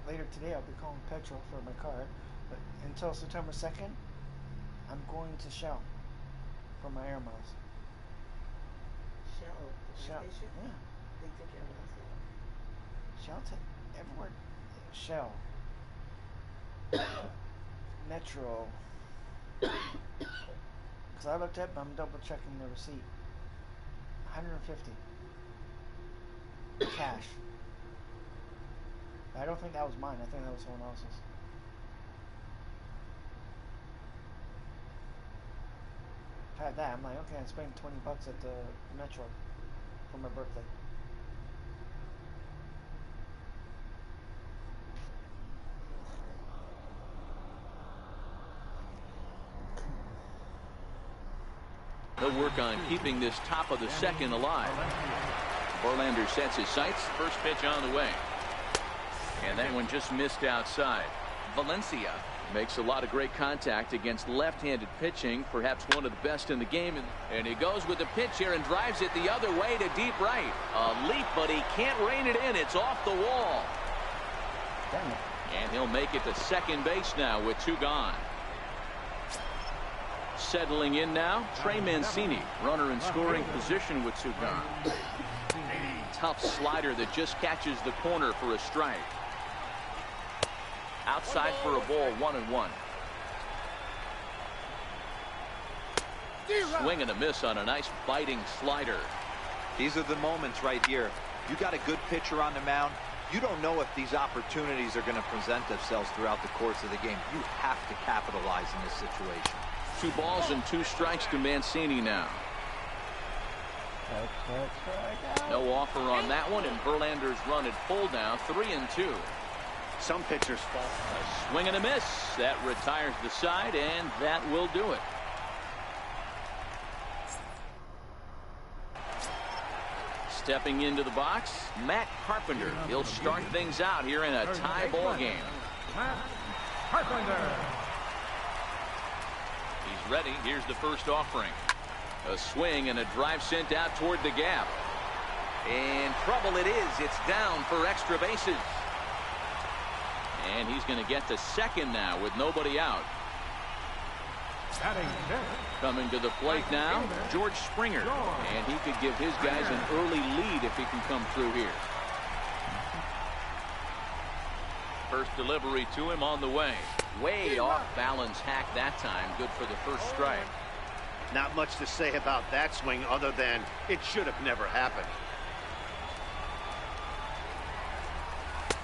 later today I'll be calling petrol for my car, but until September 2nd, I'm going to Shell for my air miles. Shell. The Shell, gas station? yeah. They take care of that. Shell to everywhere. Shell. Metro. Because I looked up, I'm double checking the receipt. 150. Cash. I don't think that was mine. I think that was someone else's. If I had that, I'm like, okay, I spent $20 at the Metro for my birthday. He'll work on keeping this top of the second alive. Verlander sets his sights. First pitch on the way. And that one just missed outside. Valencia makes a lot of great contact against left-handed pitching, perhaps one of the best in the game. And he goes with the pitch here and drives it the other way to deep right. A leap, but he can't rein it in. It's off the wall. Damn it. And he'll make it to second base now with 2 gone. Settling in now, Trey Mancini, runner in scoring position with 2 gone. Tough slider that just catches the corner for a strike. Outside for a ball, 1-1. Swing and a miss on a nice biting slider. These are the moments right here. You got a good pitcher on the mound. You don't know if these opportunities are going to present themselves throughout the course of the game. You have to capitalize in this situation. 2 balls and 2 strikes to Mancini now. No offer on that one, and Verlander's run at full now, 3-2. Some pitchers fall. A swing and a miss. That retires the side, and that will do it. Stepping into the box, Matt Carpenter. He'll start things out here in a tie ball game. Matt Carpenter. He's ready. Here's the first offering. A swing and a drive sent out toward the gap. And trouble it is. It's down for extra bases. And he's going to get to second now with nobody out. Coming to the plate now, George Springer. And he could give his guys an early lead if he can come through here. First delivery to him on the way. Way off balance hack that time. Good for the first strike. Not much to say about that swing other than it should have never happened.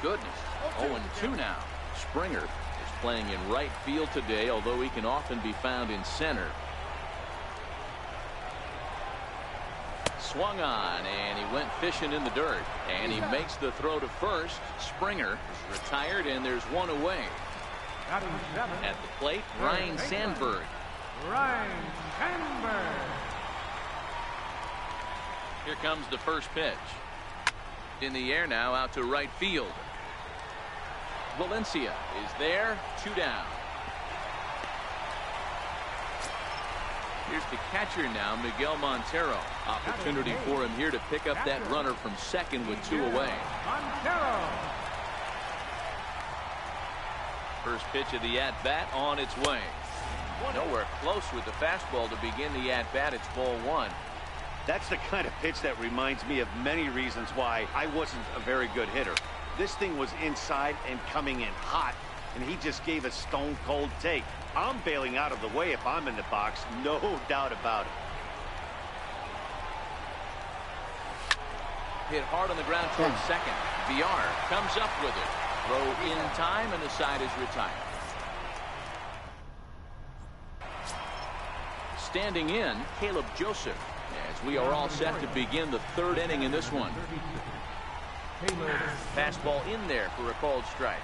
Goodness. 0-2 now. Springer is playing in right field today, although he can often be found in center. Swung on, and he went fishing in the dirt. And he makes the throw to first. Springer is retired, and there's one away. At the plate, Ryan Sandberg. Ryan Sandberg. Here comes the first pitch. In the air now, out to right field. Valencia is there, 2 down. Here's the catcher now, Miguel Montero. Opportunity for him here to pick up that runner from second with 2 away. Montero. First pitch of the at-bat on its way. Nowhere close with the fastball to begin the at-bat. It's ball 1. That's the kind of pitch that reminds me of many reasons why I wasn't a very good hitter. This thing was inside and coming in hot. and he just gave a stone-cold take. I'm bailing out of the way if I'm in the box, no doubt about it. Hit hard on the ground towards second. VR comes up with it. Throw in time, and the side is retired. Standing in, Caleb Joseph, as we are all set to begin the third inning in this one. Fastball in there for a called strike.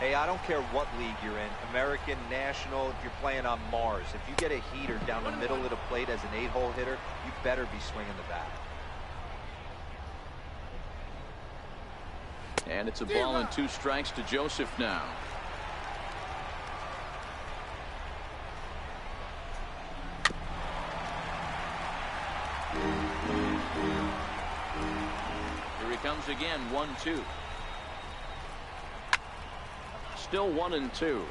Hey, I don't care what league you're in, American, National, if you're playing on Mars. If you get a heater down the middle of the plate as an 8-hole hitter, you better be swinging the bat. And it's a ball and 2 strikes to Joseph now. Here he comes again, 1-2. Still 1-2.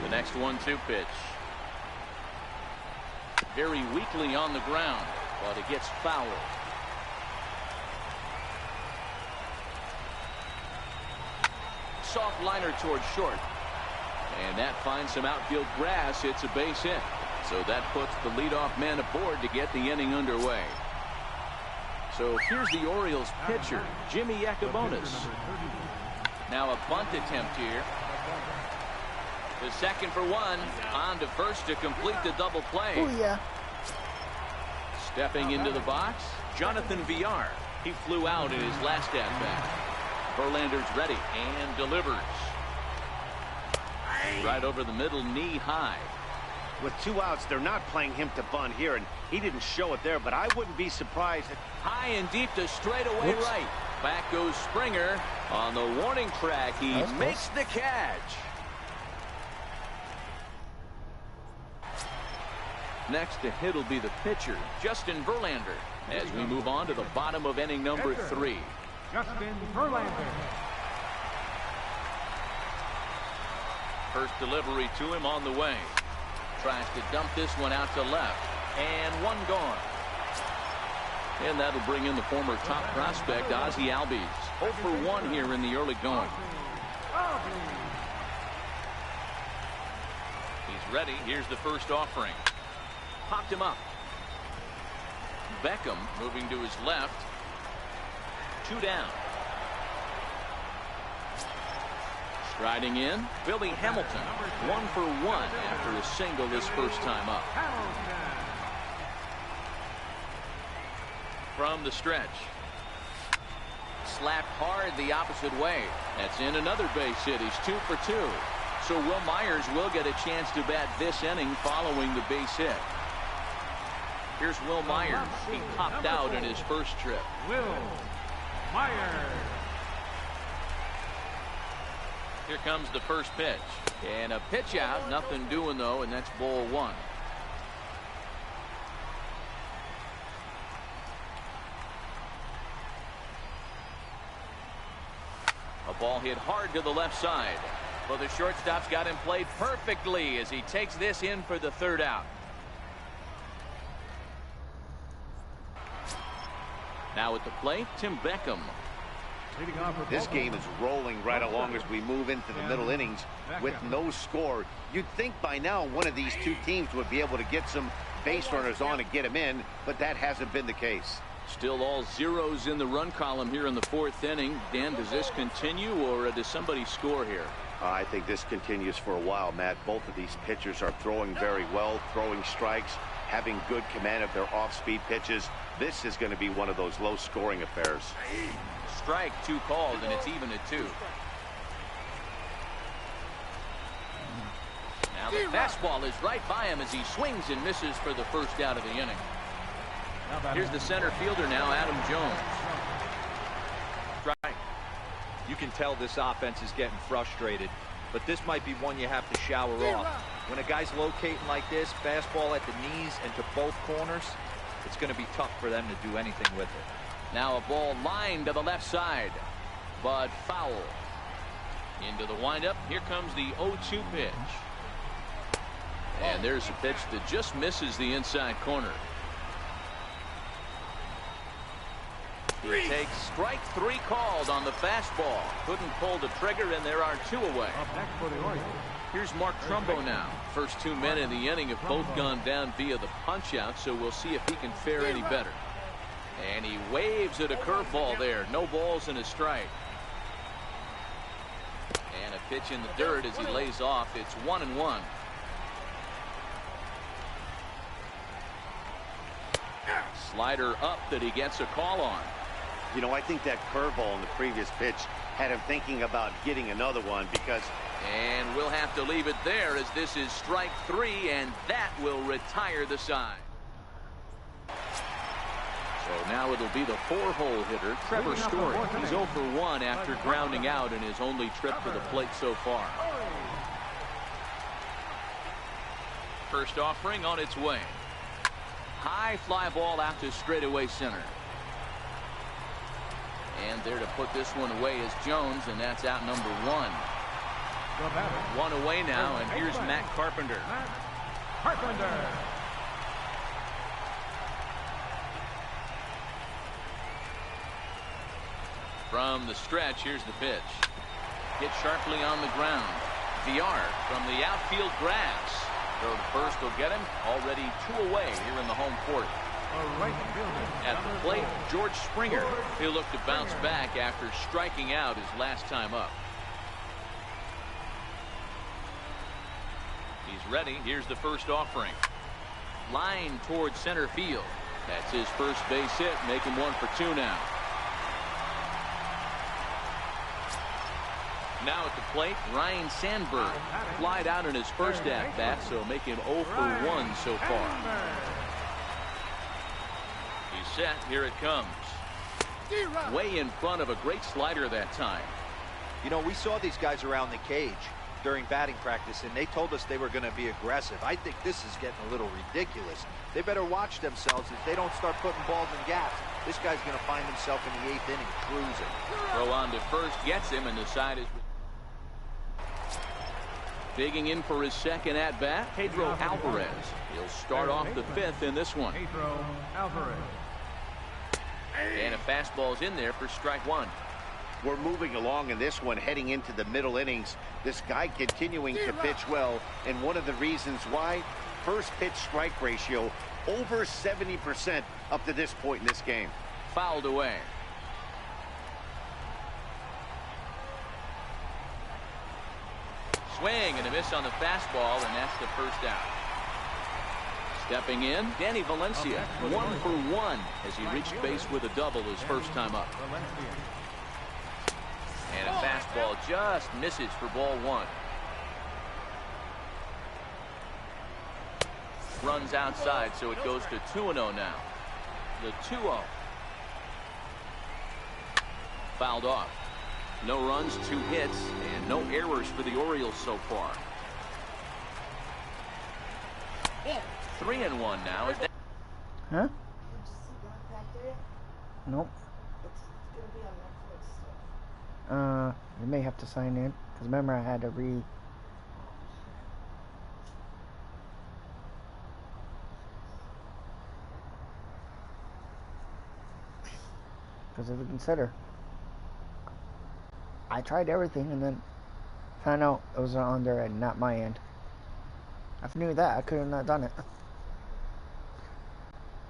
The next 1-2 pitch. Very weakly on the ground, but it gets fouled. Soft liner towards short. And that finds some outfield grass. It's a base hit. So that puts the leadoff man aboard to get the inning underway. So here's the Orioles pitcher, Jimmy Yacobonis. Now a bunt attempt here. The second for one. On to first to complete the double play. Oh, yeah. Stepping into the box, Jonathan VR. He flew out in his last at-bat. Verlander's ready and delivers. Right over the middle, knee high. With 2 outs, they're not playing him to bunt here, and he didn't show it there, but I wouldn't be surprised if... High and deep to straightaway right. Back goes Springer. On the warning track, he makes the catch. Next to hit will be the pitcher, Justin Verlander, as we move on to the bottom of inning number 3. Justin Verlander. First delivery to him on the way. Tries to dump this one out to left. And one gone. And that'll bring in the former top prospect, Ozzie Albies. 0 for 1 here in the early going. He's ready. Here's the first offering. Popped him up. Beckham moving to his left. 2 down. Striding in, Billy Hamilton. 1 for 1 after a single this first time up. From the stretch. Slapped hard the opposite way. That's in another base hit. He's 2 for 2. So Will Myers will get a chance to bat this inning following the base hit. Here's Will Myers. He popped out in his first trip. Will Myers. Here comes the first pitch. And a pitch out. Nothing doing, though, and that's ball 1. A ball hit hard to the left side. Well, the shortstop's got him played perfectly as he takes this in for the 3rd out. Now at the plate, Tim Beckham. This game is rolling right along as we move into the middle innings with no score. You'd think by now one of these 2 teams would be able to get some base runners on and get them in, but that hasn't been the case. Still all zeros in the run column here in the 4th inning. Dan, does this continue, or does somebody score here? I think this continues for a while, Matt. Both of these pitchers are throwing very well, throwing strikes, having good command of their off-speed pitches. This is going to be one of those low-scoring affairs. Strike 2 called, and it's even at 2. Now the fastball is right by him as he swings and misses for the first out of the inning. Here's the center fielder now, Adam Jones. Strike. You can tell this offense is getting frustrated, but this might be one you have to shower off. When a guy's locating like this, fastball at the knees and to both corners, it's going to be tough for them to do anything with it. Now a ball lined to the left side, but foul. Into the windup. Here comes the 0-2 pitch. And there's a pitch that just misses the inside corner. He takes strike 3 called on the fastball. Couldn't pull the trigger, and there are 2 away. Up next for the Orioles. Here's Mark Trumbo now. First 2 men in the inning have both gone down via the punch-out, so we'll see if he can fare any better. And he waves at a curveball there. No balls and a strike. And a pitch in the dirt as he lays off. It's 1-1. Slider up that he gets a call on. You know, I think that curveball in the previous pitch had him thinking about getting another one because... And we'll have to leave it there as this is strike 3, and that will retire the side. So now it'll be the 4-hole hitter, Trevor Story. He's 0 for 1 after grounding out in his only trip to the plate so far. First offering on its way. High fly ball out to straightaway center. And there to put this one away is Jones, and that's out number 1. 1 away now, and here's Matt Carpenter. Carpenter. From the stretch, here's the pitch. Hit sharply on the ground. VR from the outfield grass. Throw to first will get him. Already 2 away here in the home court. At the plate, George Springer. He'll look to bounce back after striking out his last time up. He's ready. Here's the first offering. Line towards center field. That's his first base hit. Make him 1 for 2 now. Now at the plate, Ryan Sandberg. Flied out in his first at-bat, so making 0 for 1 so far. He's set. Here it comes. Way in front of a great slider that time. You know, we saw these guys around the cage during batting practice, and they told us they were going to be aggressive. I think this is getting a little ridiculous. They better watch themselves if they don't start putting balls in gaps. This guy's going to find himself in the 8th inning cruising. Throw on to first gets him, and the side is... Digging in for his second at-bat, Pedro Alvarez. He'll start off the 5th in this one. Pedro Alvarez. And a fastball's in there for strike 1. We're moving along in this one, heading into the middle innings. This guy continuing to pitch well, and one of the reasons why, first pitch strike ratio over 70% up to this point in this game. Fouled away. Swing and a miss on the fastball, and that's the first out. Stepping in, Danny Valencia, 1 for 1 as he reached base with a double his first time up. And a fastball just misses for ball 1. Runs outside, so it goes to 2-0 now. The 2-0. Fouled off. No runs, 2 hits, and no errors for the Orioles so far. 3-1 now. Huh? Nope. You may have to sign in, because remember I had to because if you consider, I tried everything and then found out it was on their end, not my end. If I knew that, I could have not done it.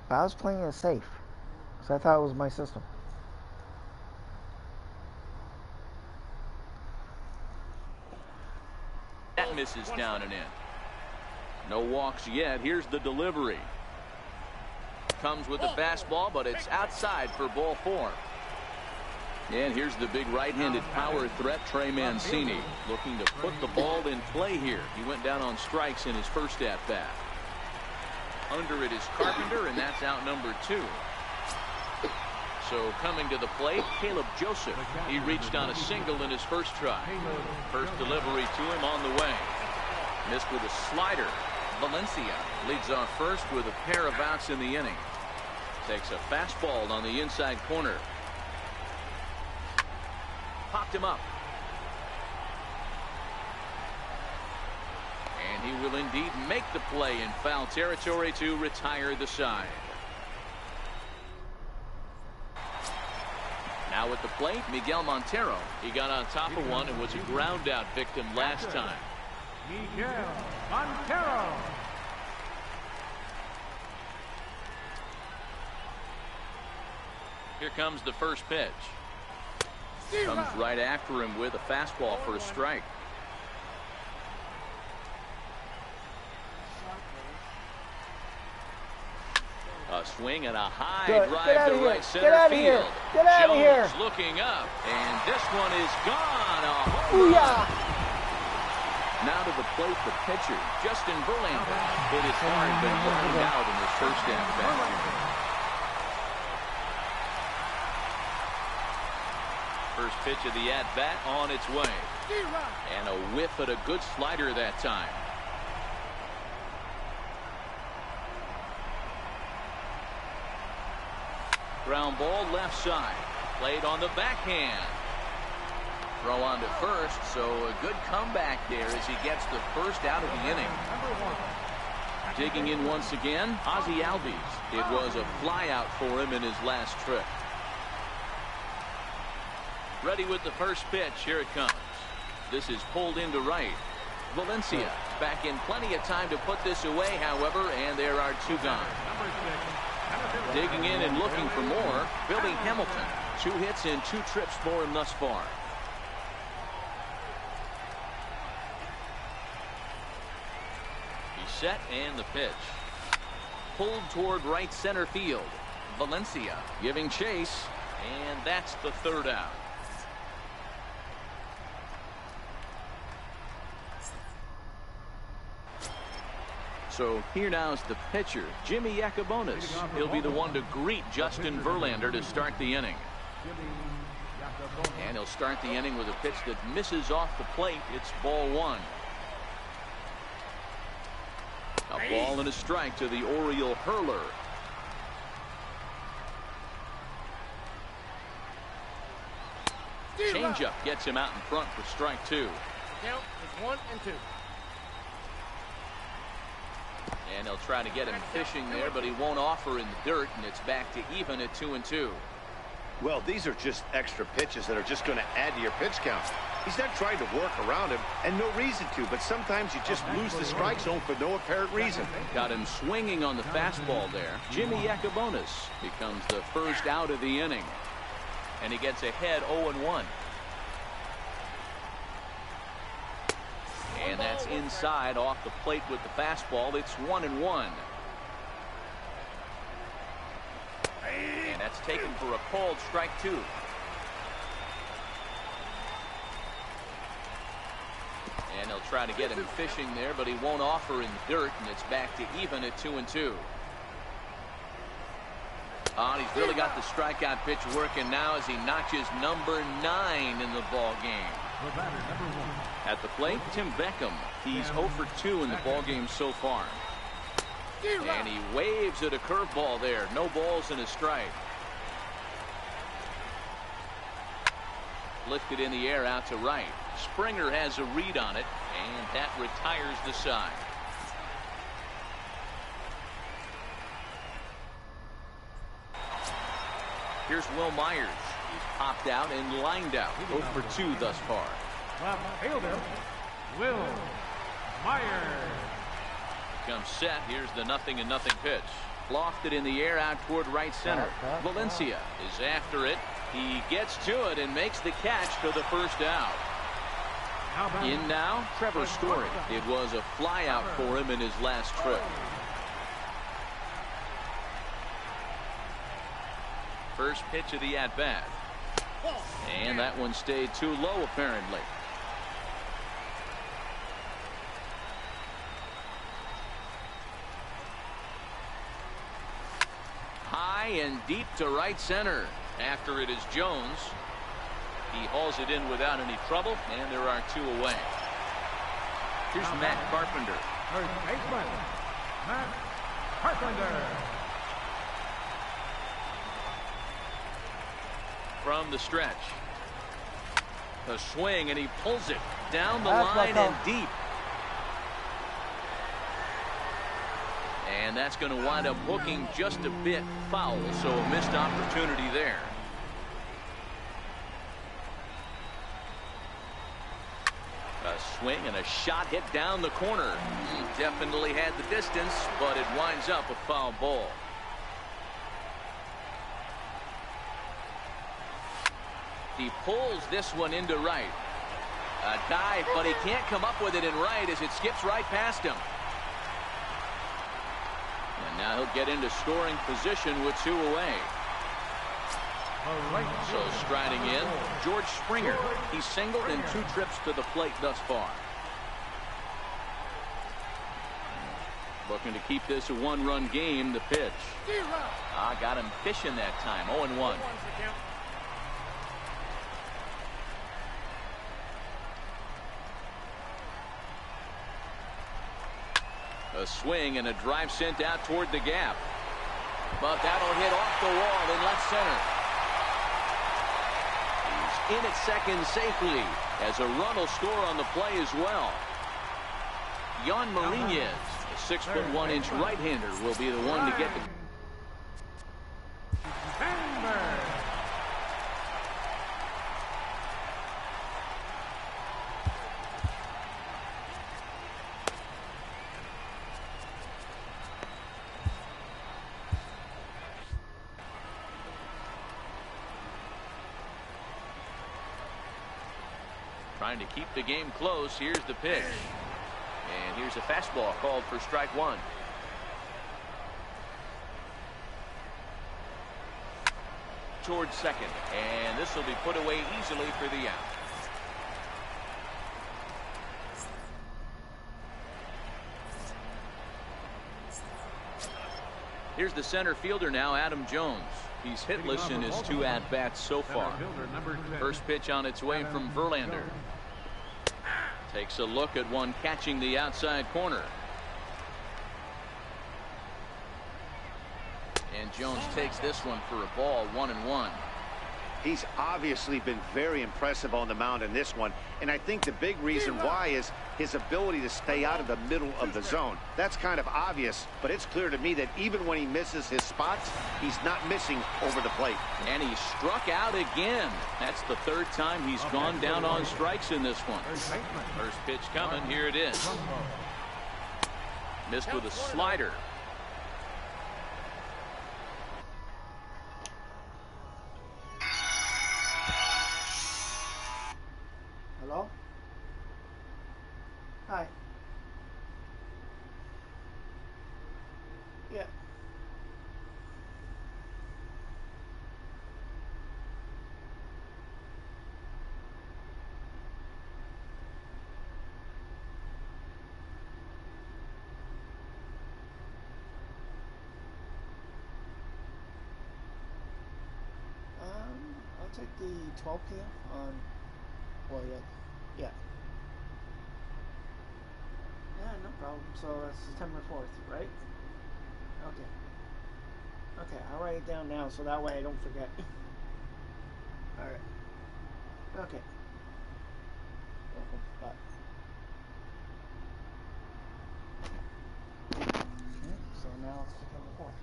But I was playing it safe, so I thought it was my system. That misses down and in. No walks yet. Here's the delivery. Comes with the fastball, but it's outside for ball 4. And here's the big right-handed power threat, Trey Mancini, looking to put the ball in play here. He went down on strikes in his first at-bat. Under it is Carpenter, and that's out number 2. So coming to the plate, Caleb Joseph. He reached on a single in his first try. First delivery to him on the way. Missed with a slider. Valencia leads off first with a pair of outs in the inning. Takes a fastball on the inside corner. Popped him up. And he will indeed make the play in foul territory to retire the side. Now at the plate, Miguel Montero. He got on top of one and was a ground out victim last time. Miguel Montero. Here comes the first pitch. Comes right after him with a fastball for a strike. A swing and a high drive to right center field. Get out of here. Jones looking up, and this one is gone. A home run. Booyah. Now to the plate, the pitcher, Justin Verlander. Hit it hard, but lined out in his first at-bat. First pitch of the at-bat on its way. And a whiff at a good slider that time. Ground ball left side. Played on the backhand. Throw on to first, so a good comeback there as he gets the first out of the inning. Digging in once again, Ozzie Albies. It was a flyout for him in his last trip. Ready with the first pitch. Here it comes. This is pulled into right. Valencia back in plenty of time to put this away, however, and there are two gone. Digging in and looking for more, Billy Hamilton. 2 hits and 2 trips for him thus far. He's set and the pitch. Pulled toward right center field. Valencia giving chase, and that's the third out. So here now is the pitcher, Jimmy Yacabonis. He'll be the one to greet Justin Verlander to start the inning. And he'll start the inning with a pitch that misses off the plate. It's ball 1. A ball and a strike to the Oriole hurler. Changeup gets him out in front for strike 2. Count is 1 and 2. And he'll try to get him fishing there, but he won't offer in the dirt, and it's back to even at 2 and 2. Well, these are just extra pitches that are just going to add to your pitch count. He's not trying to work around him, and no reason to, but sometimes you just lose the strike zone for no apparent reason. Got him swinging on the fastball there. Jimmy Yacabonis becomes the first out of the inning, and he gets ahead 0-1. And that's inside off the plate with the fastball. It's 1-1. And that's taken for a called strike 2. And he'll try to get him fishing there, but he won't offer in the dirt, and it's back to even at 2 and 2. And he's really got the strikeout pitch working now as he notches number 9 in the ball game. At the plate, Tim Beckham. He's 0 for 2 in the ball game so far. And he waves at a curveball there. No balls and a strike. Lifted in the air out to right. Springer has a read on it, and that retires the side. Here's Will Myers. He's popped out and lined out. 0 for 2 thus far. Left fielder, Will Myers. Comes set. Here's the 0-0 pitch. Lofted in the air out toward right center. Valencia is after it. He gets to it and makes the catch to the first out. In now, Trevor Story. It was a fly out for him in his last trip. First pitch of the at-bat. And that one stayed too low, apparently. High and deep to right center. After it is Jones. He hauls it in without any trouble, and there are 2 away. Here's Matt Carpenter. First baseman, Matt Carpenter. From the stretch. A swing, and he pulls it down the line and deep. And that's going to wind up hooking just a bit foul, so a missed opportunity there. swing and a shot hit down the corner. He definitely had the distance, but it winds up a foul ball. He pulls this one into right. A dive, but he can't come up with it in right as it skips right past him. And now he'll get into scoring position with 2 away. So striding in, George Springer. He's singled in 2 trips to the plate thus far. Looking to keep this a 1-run game. The pitch. Got him fishing that time. 0-1. A swing and a drive sent out toward the gap. But that'll hit off the wall in left center. He's in at second safely as a run will score on the play as well. Jan Marinez, a 6'1" right-hander, will be the one to get the. Trying to keep the game close. Here's the pitch. And here's a fastball called for strike 1. Towards second. And this will be put away easily for the out. Here's the center fielder now, Adam Jones. He's hitless in his 2 at-bats so far. First pitch on its way from Verlander. Takes a look at one catching the outside corner. And Jones takes this one for a ball, 1-1. He's obviously been very impressive on the mound in this one, and I think the big reason why is his ability to stay out of the middle of the zone. That's kind of obvious, but it's clear to me that even when he misses his spots, he's not missing over the plate. And he struck out again. That's the 3rd time he's gone down on strikes in this one. First pitch coming. Here it is. Missed with a slider. Hello? Hi. Yeah. I'll take the 12 p.m. on. Well, yeah. Yeah, no problem. So that's September 4th, right? Okay, I'll write it down now so that way I don't forget. Alright. Okay. Bye. Okay, so now it's September 4th.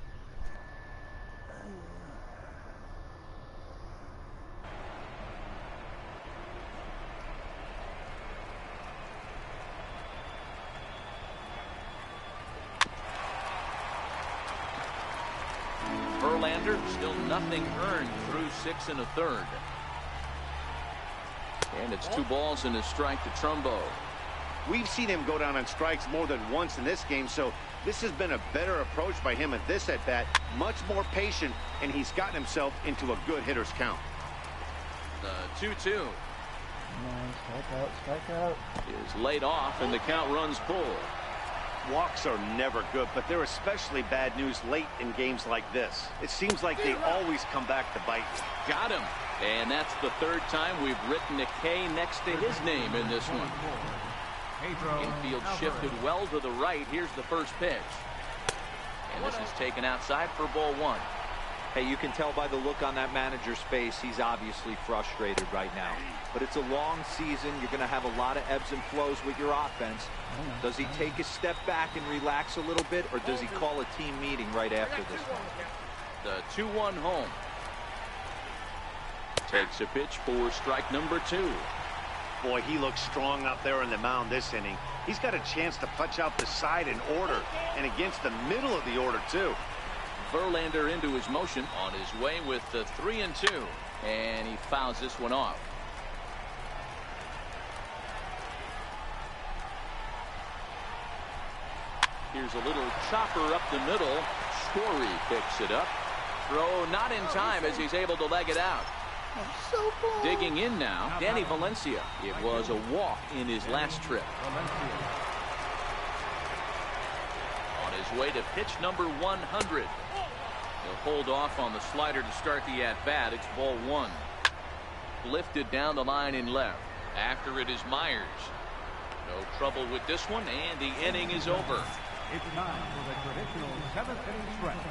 Verlander still nothing earned through 6 1/3. And it's 2 balls and a strike to Trumbo. We've seen him go down on strikes more than once in this game, so this has been a better approach by him at this at-bat. Much more patient, and he's gotten himself into a good hitter's count. The 2-2. Strikeout. Is laid off, and the count runs full. Walks are never good, but they're especially bad news late in games like this. It seems like they always come back to bite you. Got him. And that's the 3rd time we've written a K next to his name in this one. Infield shifted well to the right. Here's the first pitch. And this is taken outside for ball 1. Hey, you can tell by the look on that manager's face, he's obviously frustrated right now. But it's a long season. You're going to have a lot of ebbs and flows with your offense. Does he take a step back and relax a little bit, or does he call a team meeting right after this one? The 2-1 home. Takes a pitch for strike number 2. Boy, he looks strong out there on the mound this inning. He's got a chance to punch out the side in order and against the middle of the order, too. Verlander into his motion on his way with the 3-2, and he fouls this one off. Here's a little chopper up the middle. Story picks it up. Throw not in time as he's able to leg it out. So close. Digging in now, Danny Valencia. It was a walk in his last trip. On his way to pitch number 100. He'll hold off on the slider to start the at-bat. It's ball 1. Lifted down the line in left. After it is Myers. No trouble with this one, and the inning is over. It's time for the traditional 7th inning stretch.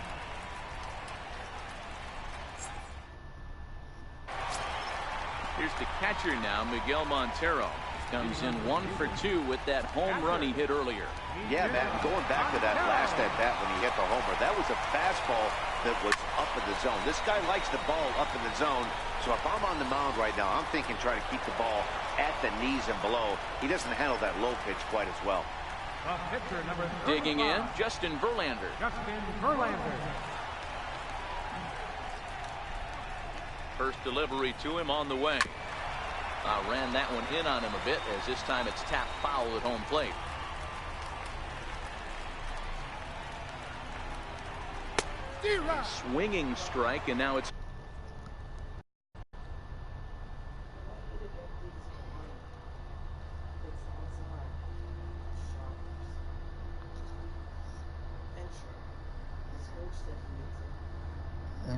Here's the catcher now, Miguel Montero. Comes in 1 for 2 with that home run he hit earlier. Yeah, Matt, going back to that last at-bat when he hit the homer, that was a fastball that was up in the zone. This guy likes the ball up in the zone, so if I'm on the mound right now, I'm thinking try to keep the ball at the knees and below. He doesn't handle that low pitch quite as well. Pitcher number 35. Digging in, Justin Verlander. Justin Verlander. First delivery to him on the way. Ran that one in on him a bit, as this time it's tapped foul at home plate. Swinging strike, and now it's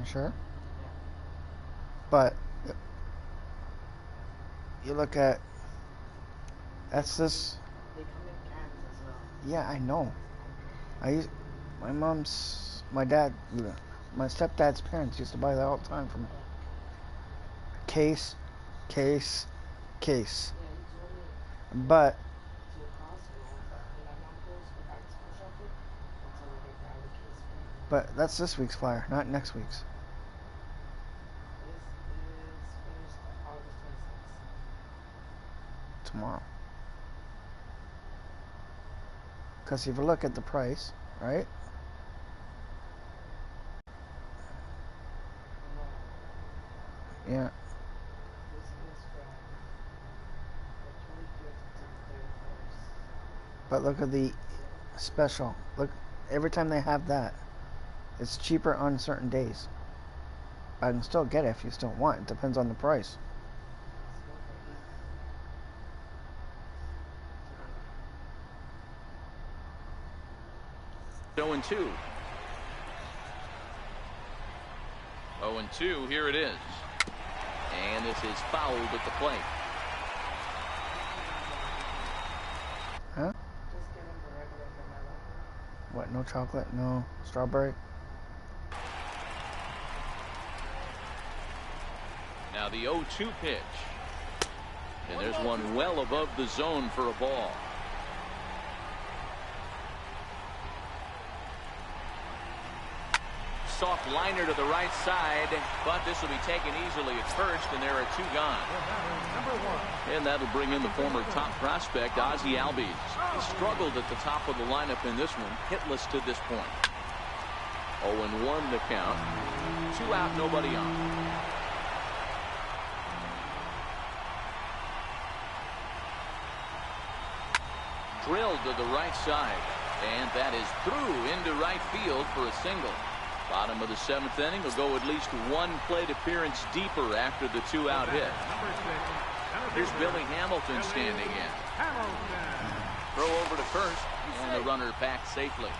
Sure. But you look at that's this. They come in cans as well. Yeah, I know. My dad, my stepdad's parents used to buy that all the time for me. Case. Yeah, you told me But to Costco, but when I'm not close for back to school shopping, until they grab a case for me. that's this week's flyer, not next week's. This is finished August 26th. Tomorrow. Because if you look at the price, right? Yeah. This is from the 25th to the 31st. But look at the special. Look, every time they have that, it's cheaper on certain days. I can still get it if you still want. It depends on the price. 0-2. 0-2, here it is. And this is fouled at the plate. Huh? Just give him the regular vanilla. What, no chocolate? No strawberry? Now the 0-2 pitch. And there's one well above the zone for a ball. Soft liner to the right side, but this will be taken easily at first, and there are 2 gone. And that'll bring in the former top prospect, Ozzie Albies. He struggled at the top of the lineup in this one, hitless to this point. 0-1 the count. 2 out, nobody on. Drilled to the right side, and that is through into right field for a single. Bottom of the 7th inning will go at least 1 plate appearance deeper after the 2-out hit. Here's Billy Hamilton standing in. Throw over to first, and the runner back safely.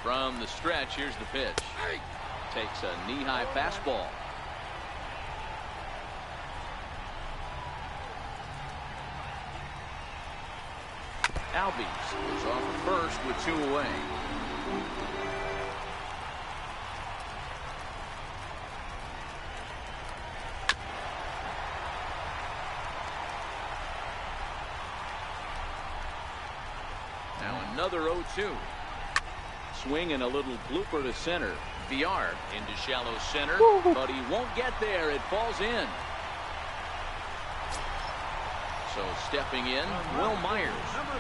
From the stretch, here's the pitch. Takes a knee-high fastball. Albies is off at first with 2 away. Now another 0-2. Swing and a little blooper to center. VR into shallow center, but he won't get there. It falls in. So stepping in, Will Myers,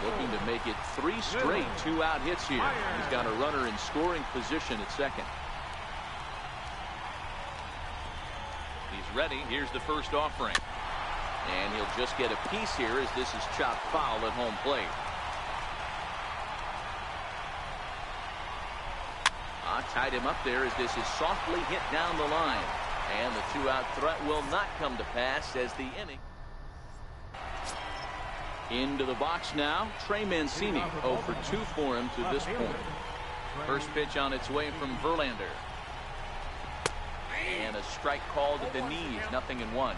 looking to make it 3 straight 2-out hits here. He's got a runner in scoring position at second. He's ready. Here's the first offering. And he'll just get a piece here as this is chopped foul at home plate. Tied him up there as this is softly hit down the line. And the 2-out threat will not come to pass as the inning. Into the box now, Trey Mancini. 0 for 2 for him to this point. First pitch on its way from Verlander. And a strike called at the knees, 0-1.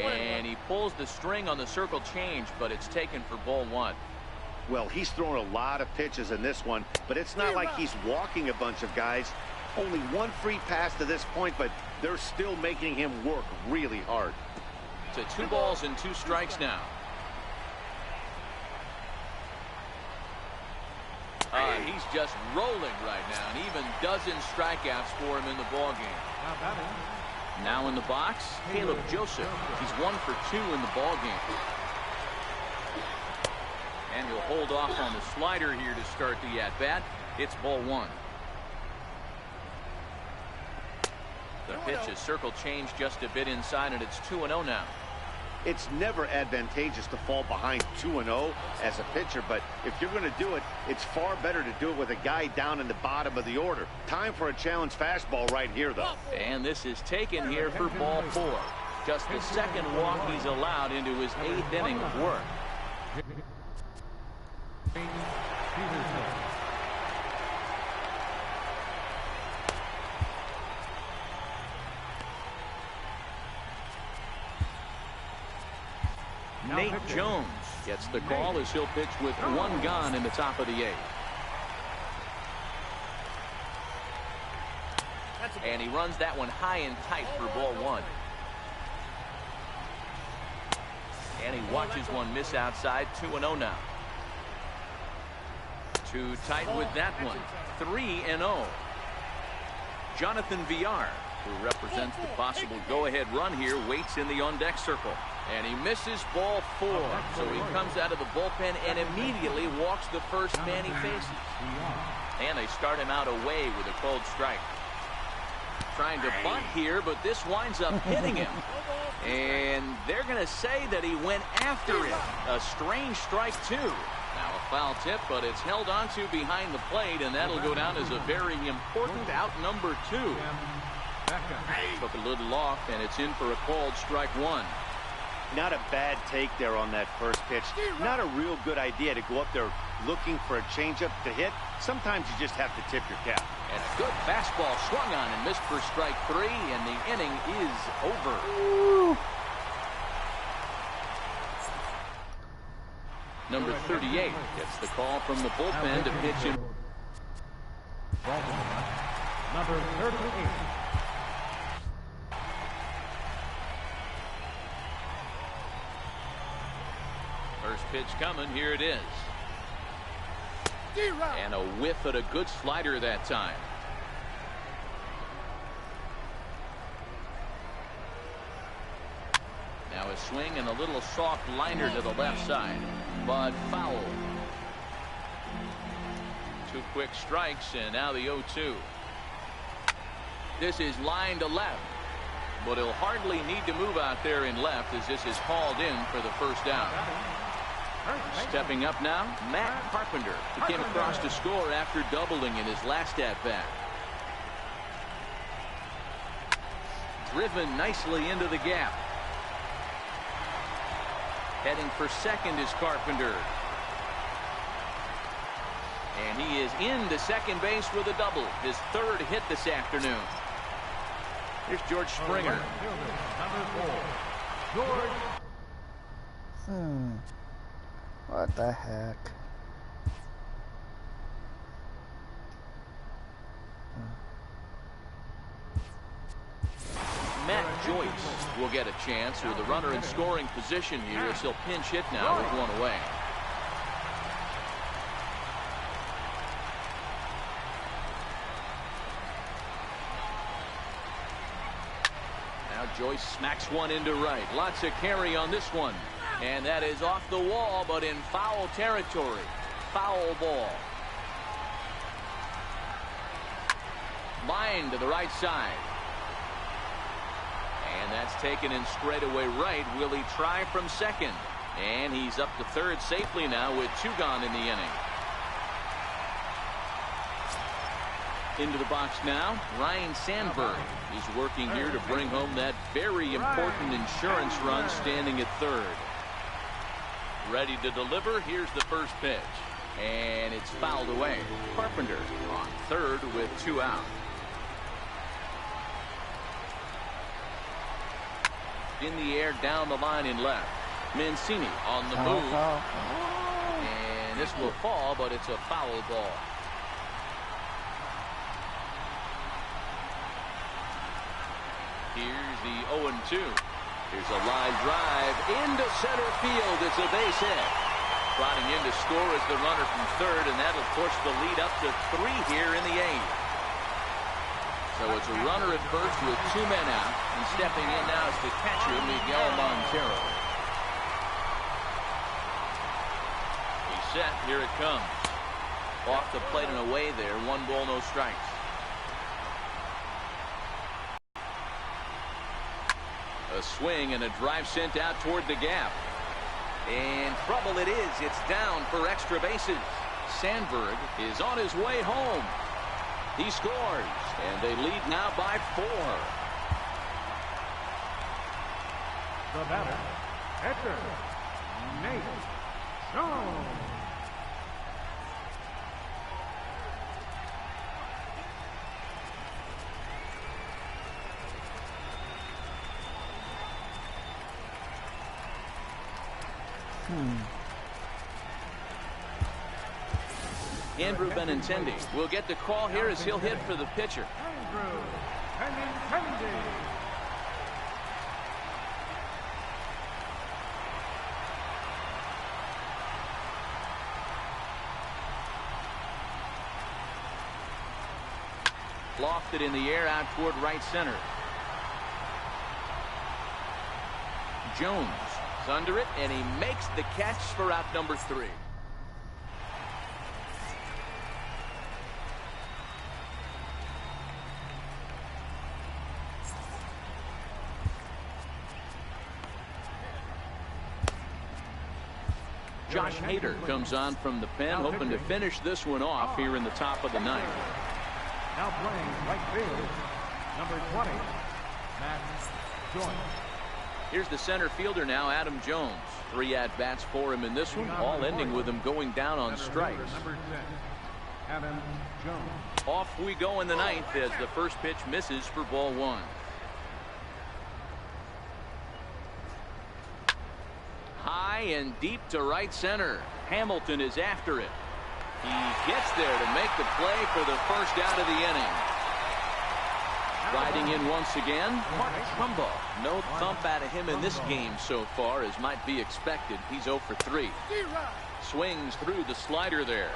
And he pulls the string on the circle change, but it's taken for ball 1. Well, he's thrown a lot of pitches in this one, but it's not like he's walking a bunch of guys. Only 1 free pass to this point, but they're still making him work really hard. To 2 balls and 2 strikes now. He's just rolling right now, and even dozen strikeouts for him in the ballgame. Now in the box, Caleb Joseph. He's 1 for 2 in the ballgame. And he'll hold off on the slider here to start the at-bat. It's ball 1. The pitch is circle change just a bit inside, and it's 2-0 now. It's never advantageous to fall behind 2-0 as a pitcher, but if you're going to do it, it's far better to do it with a guy down in the bottom of the order. Time for a challenge fastball right here, though. And this is taken here for ball 4. Just the second walk he's allowed into his 8th inning of work. Nate Jones gets the call as he'll pitch with 1 gone in the top of the 8th. And he runs that one high and tight for ball 1. And he watches one miss outside. 2-0 now. Too tight with that one. 3-0. Jonathan VR, who represents the possible go-ahead run here, waits in the on-deck circle. And he misses ball 4. So he comes out of the bullpen and immediately walks the first man he faces. And they start him out away with a cold strike. Trying to bunt here, but this winds up hitting him. And they're going to say that he went after it. A strange strike, too. Now a foul tip, but it's held onto behind the plate, and that'll go down as a very important out number 2. Took a little off, and it's in for a called strike 1. Not a bad take there on that first pitch. Not a real good idea to go up there looking for a changeup to hit. Sometimes you just have to tip your cap. And a good fastball swung on and missed for strike 3, and the inning is over. Ooh. Number 38 gets the call from the bullpen to pitch him. Number 38. First pitch coming. Here it is. And a whiff at a good slider that time. Now a swing and a little soft liner to the left side, but foul. 2 quick strikes, and now the 0-2. This is line to left, but he'll hardly need to move out there in left as this is called in for the first down. Stepping up now, Matt Carpenter. He came across to score after doubling in his last at-bat. Driven nicely into the gap. Heading for second is Carpenter. And he is into second base with a double. His 3rd hit this afternoon. Here's George Springer. Number 4, George. What the heck? Matt Joyce will get a chance with the runner in scoring position here as he'll pinch hit now with 1 away. Joyce smacks one into right. Lots of carry on this one. And that is off the wall, but in foul territory. Foul ball. Line to the right side. And that's taken in straightaway right. Will he try from second? And he's up to third safely now with 2 gone in the inning. Into the box now, Ryan Sandberg is working here to bring home that very important insurance run, standing at third. Ready to deliver. Here's the first pitch. And it's fouled away. Carpenter on third with 2 out. In the air, down the line in left. Mancini on the move. And this will fall, but it's a foul ball. Here's the 0-2. Here's a line drive into center field. It's a base hit. Trotting in to score is the runner from third, and that'll push the lead up to 3 here in the 8th. So it's a runner at first with 2 men out, and stepping in now is the catcher, Miguel Montero. He's set. Here it comes. Off the plate and away there. 1 ball, no strikes. A swing and a drive sent out toward the gap. And trouble it is. It's down for extra bases. Sandberg is on his way home. He scores, and they lead now by 4. The batter, catcher, Nate Jones. Andrew Benintendi will get the call here as he'll hit for the pitcher. Andrew Benintendi. Lofted in the air out toward right center. Jones is under it, and he makes the catch for out number 3. Josh Hader comes on from the pen, hoping to finish this one off here in the top of the 9th. Now playing right field, number 20, Matt Joyce. Here's the center fielder now, Adam Jones. 3 at-bats for him in this one, all ending with him going down on strikes. Number 10, Adam Jones. Off we go in the 9th as the first pitch misses for ball 1. High and deep to right center. Hamilton is after it. He gets there to make the play for the first out of the inning. Riding in once again, Mark Trumbo. No thump out of him in this game so far, as might be expected. He's 0 for 3. Swings through the slider there.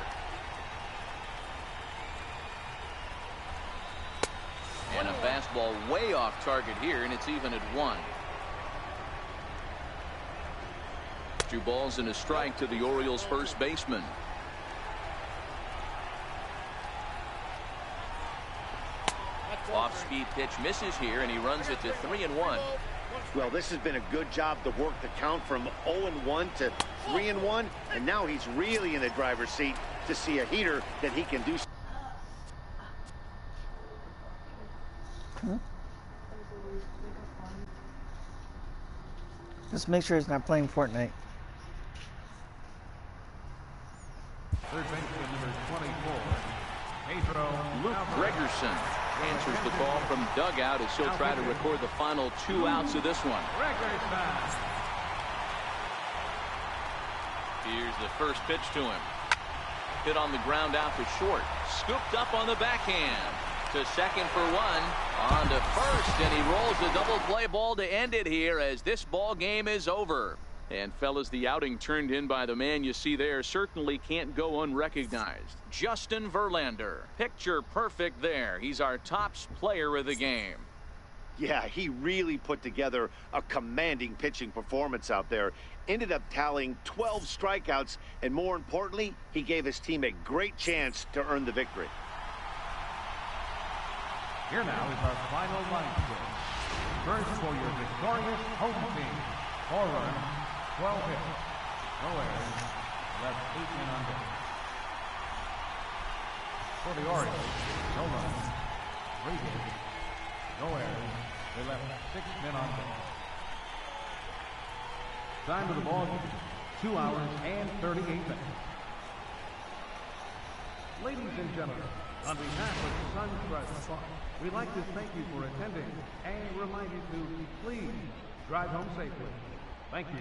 And a fastball way off target here, and it's even at 1. 2 balls and a strike to the Orioles' first baseman. Off-speed pitch misses here, and he runs it to 3-1. Well, this has been a good job to work the count from 0-1 to 3-1, and now he's really in the driver's seat to see a heater that he can do. Just make sure he's not playing Fortnite. Third baseman, number 24, Pedro Luke Gregerson answers the call from dugout as he'll try to record the final 2 outs of this one. Here's the first pitch to him. Hit on the ground out to short. Scooped up on the backhand. To second for 1. On to first, and he rolls the double play ball to end it here as this ball game is over. And fellas, the outing turned in by the man you see there certainly can't go unrecognized. Justin Verlander. Picture perfect there. He's our top player of the game. Yeah, he really put together a commanding pitching performance out there. Ended up tallying 12 strikeouts, and more importantly, he gave his team a great chance to earn the victory. Here now is our final line script. First for your victorious home team. 4 runs, 12 hits, no errors, left 8 men on base. For the Orioles, no runs, 3 hits, no errors, they left 6 men on base. Time of the ball game, 2 hours and 38 minutes. Ladies and gentlemen, on behalf of Suncrest Farm, we'd like to thank you for attending and remind you to please drive home safely. Thank you.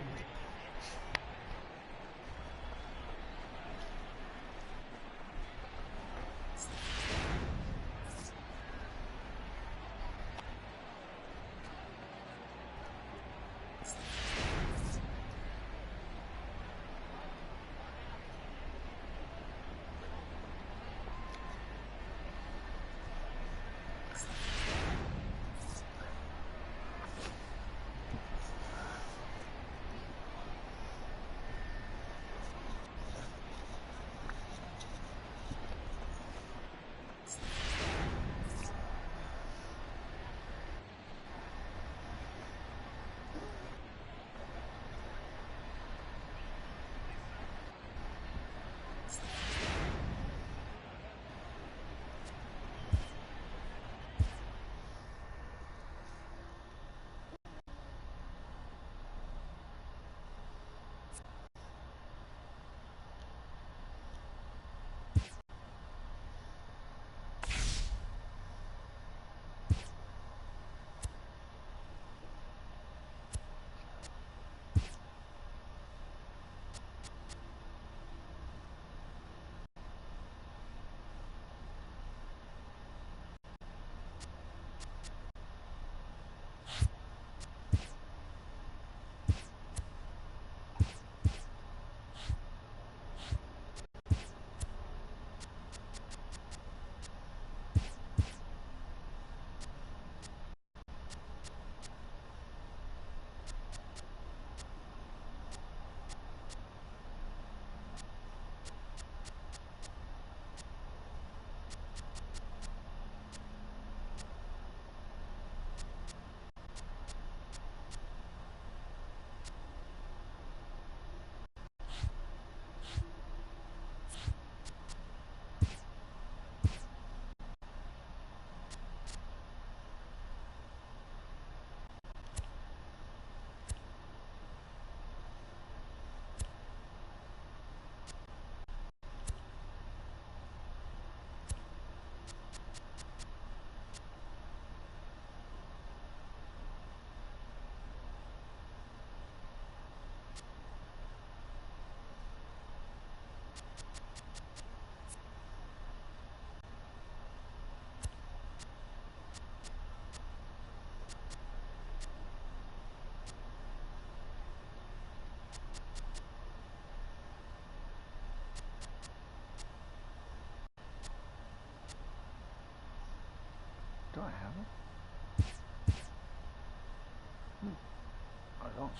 Do I have it? I don't.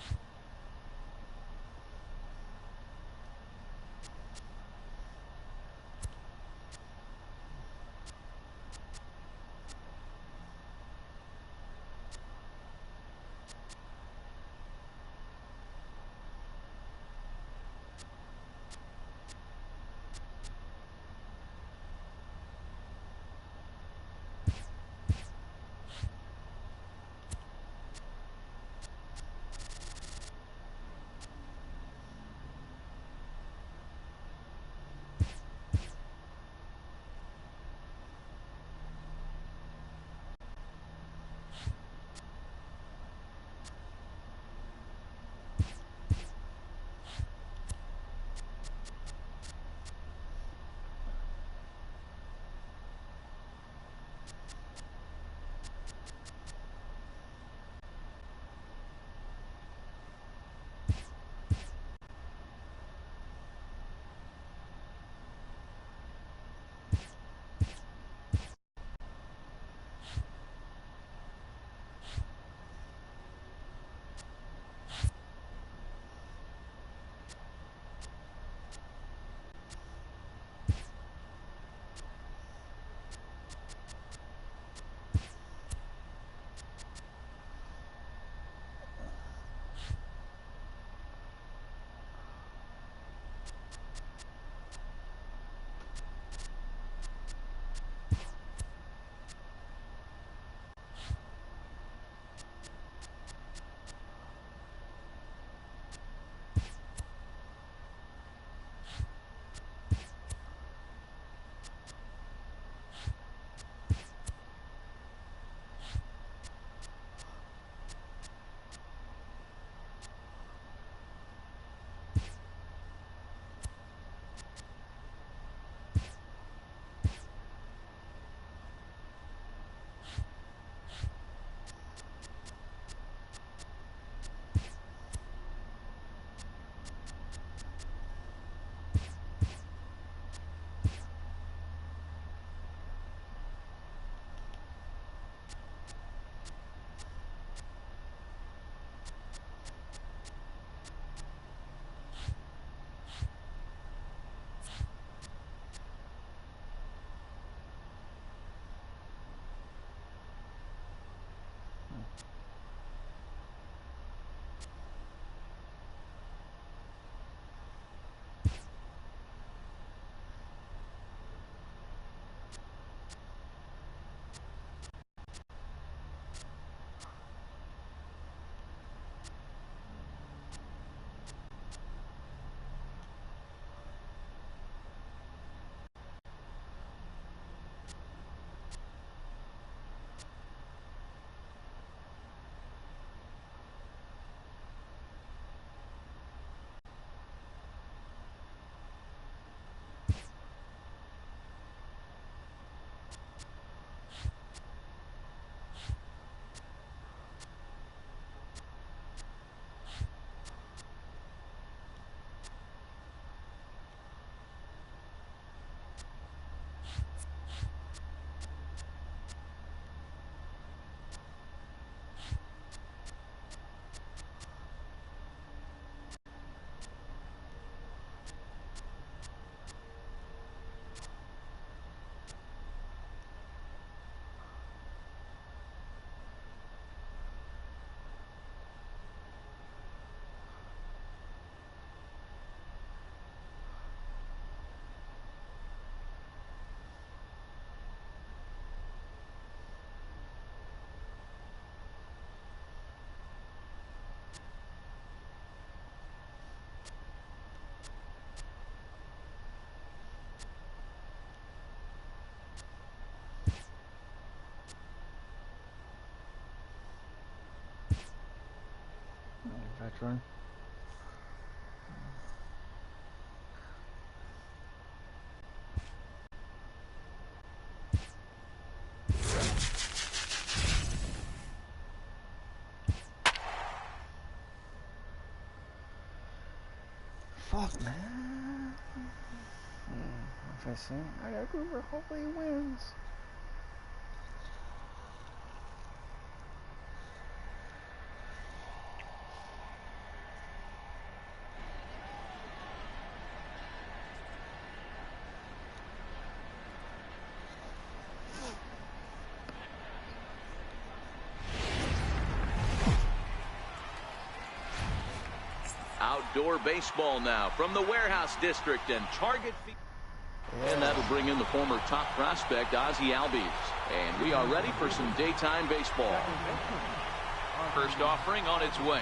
Touch run. Fuck, man. If I see, I got Cooper. Hopefully he wins. Outdoor baseball now from the Warehouse District and Target Field. And that'll bring in the former top prospect, Ozzie Albies. And we are ready for some daytime baseball. First offering on its way.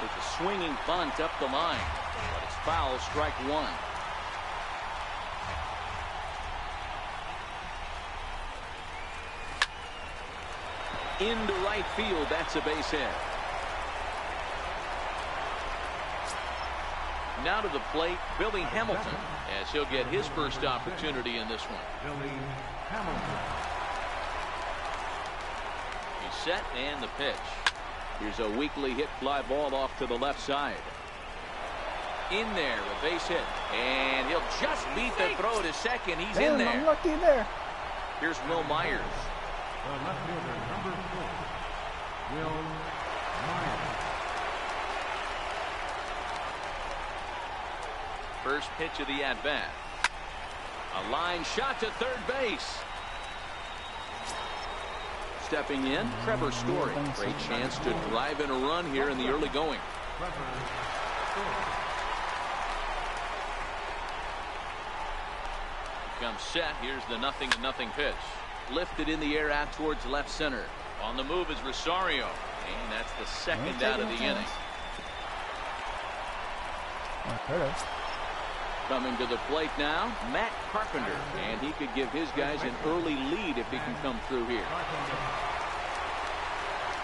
With a swinging bunt up the line. But it's foul, strike one. Into right field, that's a base hit. Now to the plate, Billy Hamilton, as he'll get his first opportunity in this one. Billy Hamilton. He's set and the pitch. Here's a weakly hit fly ball off to the left side. In there, a base hit. And he'll just beat the throw to second. He's in there. I'm lucky there. Here's Will Myers. The left fielder, number 4, Will Myers. First pitch of the at-bat. A line shot to third base. Stepping in, Trevor Story. Great chance to drive in a run here in the early going. Comes set. Here's the 0-0 pitch. Lifted in the air out towards left center. On the move is Rosario. And that's the second out of the inning. Coming to the plate now, Matt Carpenter. And he could give his guys an early lead if he can come through here.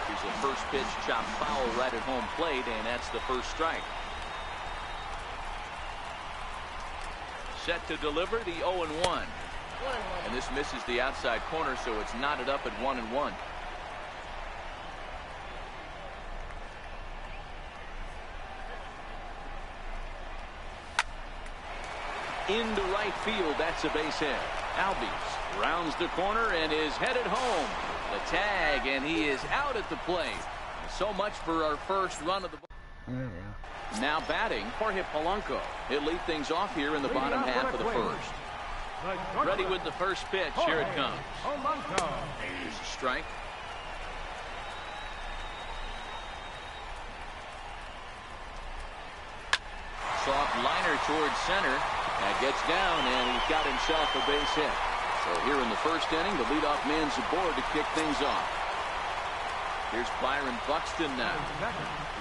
Here's the first pitch, chopped foul right at home plate, and that's the first strike. Set to deliver the 0-1. And this misses the outside corner, so it's knotted up at 1-1. Into right field, that's a base hit. Albies rounds the corner and is headed home. The tag, and he is out at the plate. So much for our first run of the ball. Now batting, Jorge Polanco. He'll lead things off here in the bottom half of the first. Ready with the first pitch. Here it comes. Here's a strike. Soft liner towards center. That gets down, and he's got himself a base hit. So here in the first inning, the leadoff man's aboard to kick things off. Here's Byron Buxton now.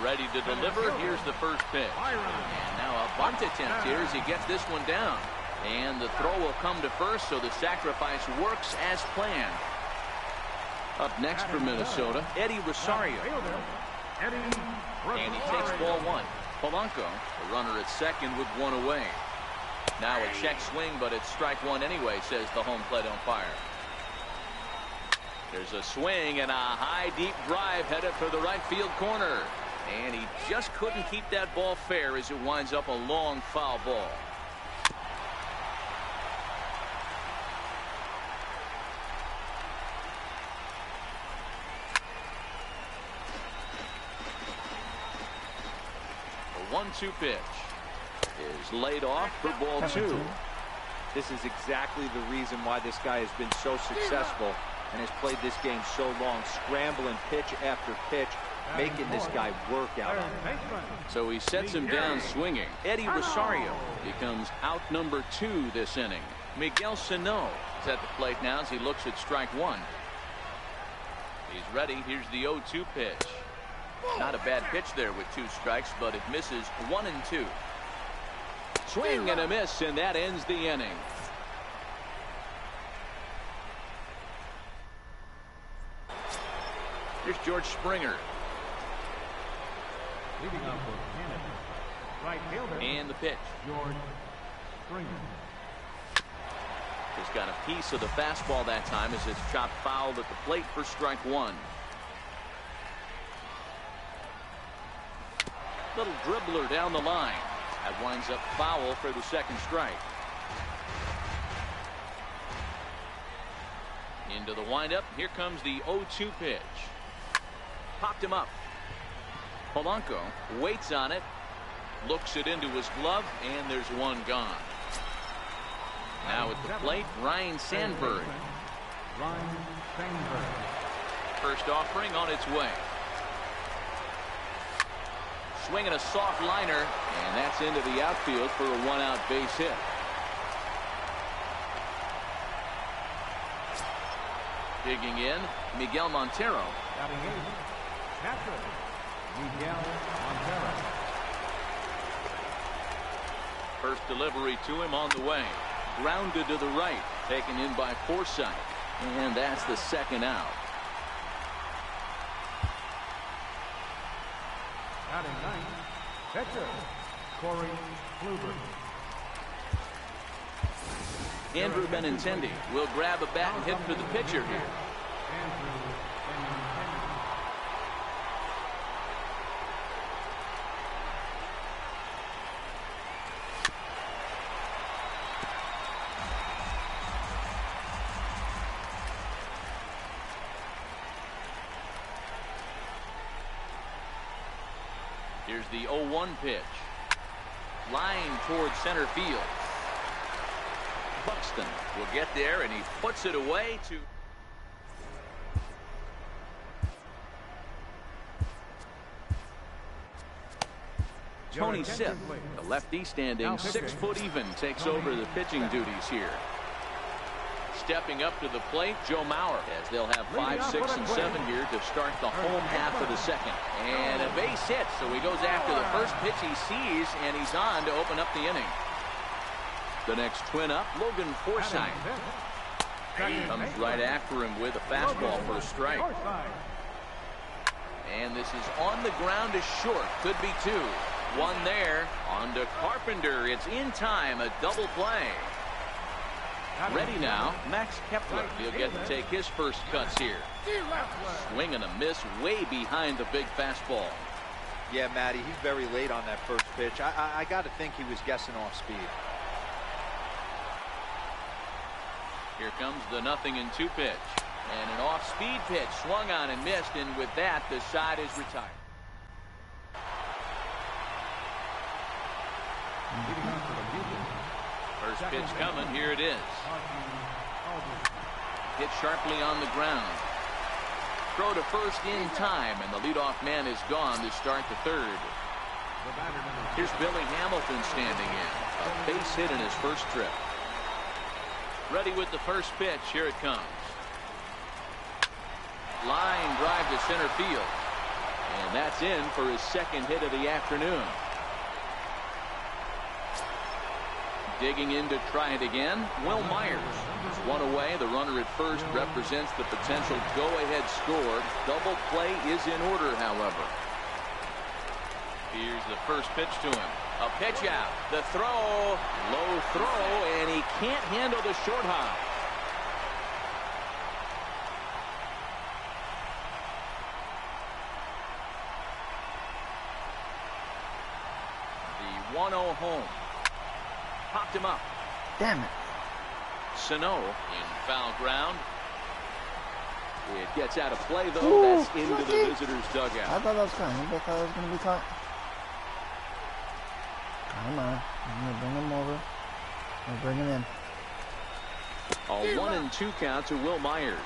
Ready to deliver. Here's the first pitch. And now a bunt attempt here as he gets this one down. And the throw will come to first, so the sacrifice works as planned. Up next for Minnesota, Eddie Rosario. And he takes ball one. Polanco, the runner at second with one away. Now a check swing, but it's strike one anyway, says the home plate umpire. There's a swing and a high deep drive headed for the right field corner. And he just couldn't keep that ball fair as it winds up a long foul ball. The 1-2 pitch is laid off for ball two. This is exactly the reason why this guy has been so successful and has played this game so long, scrambling pitch after pitch, making this guy work out on it. So he sets him down swinging. Eddie Rosario becomes out number 2 this inning. Miguel Sano is at the plate now as he looks at strike one. He's ready. Here's the 0-2 pitch. Not a bad pitch there with 2 strikes, but it misses 1 and 2. Swing and a miss, and that ends the inning. Here's George Springer. Leading off for Canada, right fielder. And the pitch. George Springer. He's got a piece of the fastball that time as it's chopped foul at the plate for strike one. Little dribbler down the line. That winds up foul for the second strike. Into the windup. Here comes the 0-2 pitch. Popped him up. Polanco waits on it. Looks it into his glove, and there's one gone. Now at the plate, Ryan Sandberg. Ryan Sandberg. First offering on its way. Swinging a soft liner, and that's into the outfield for a one-out base hit. Digging in, Miguel Montero. Batting eighth, catcher Miguel Montero. First delivery to him on the way. Grounded to the right, taken in by Forsythe, and that's the second out. Batting ninth, pitcher Corey Kluber. Andrew Benintendi will grab a bat and hit for the pitcher here. Andrew Benintendi. Here's the 0-1 pitch. Line towards center field. Buxton will get there, and he puts it away to Tony Sipp. The lefty standing 6 foot even takes over the pitching duties here. Stepping up to the plate, Joe Mauer, as they'll have 5, 6, and 7 here to start the home half of the second. And a base hit, so he goes after the first pitch he sees, and he's on to open up the inning. The next twin up, Logan Forsythe. Comes right after him with a fastball for a strike. And this is on the ground to short. Could be 2. One there. On to Carpenter. It's in time. A double play. Ready now, Max Kepler. He'll get to take his first cuts here. Swing and a miss way behind the big fastball. Yeah, Matty, he's very late on that first pitch. I got to think he was guessing off speed. Here comes the 0-2 pitch. And an off-speed pitch swung on and missed, and with that, the side is retired. First pitch coming. Here it is. Hit sharply on the ground. Throw to first in time, and the leadoff man is gone to start the third. Here's Billy Hamilton standing in. A base hit in his first trip. Ready with the first pitch. Here it comes. Line drive to center field. And that's in for his second hit of the afternoon. Digging in to try it again, Will Myers. One away. The runner at first represents the potential go-ahead score. Double play is in order, however. Here's the first pitch to him. A pitch out. The throw. Low throw, and he can't handle the short hop. The 1-0 home. Popped him up. Damn it. Sano in foul ground. It gets out of play, though. Ooh, that's into the visitor's dugout. I thought that was fine. I thought it was going to be caught. Come on. I'm going to bring him over. I'm going to bring him in. A 1-2 count to Will Myers.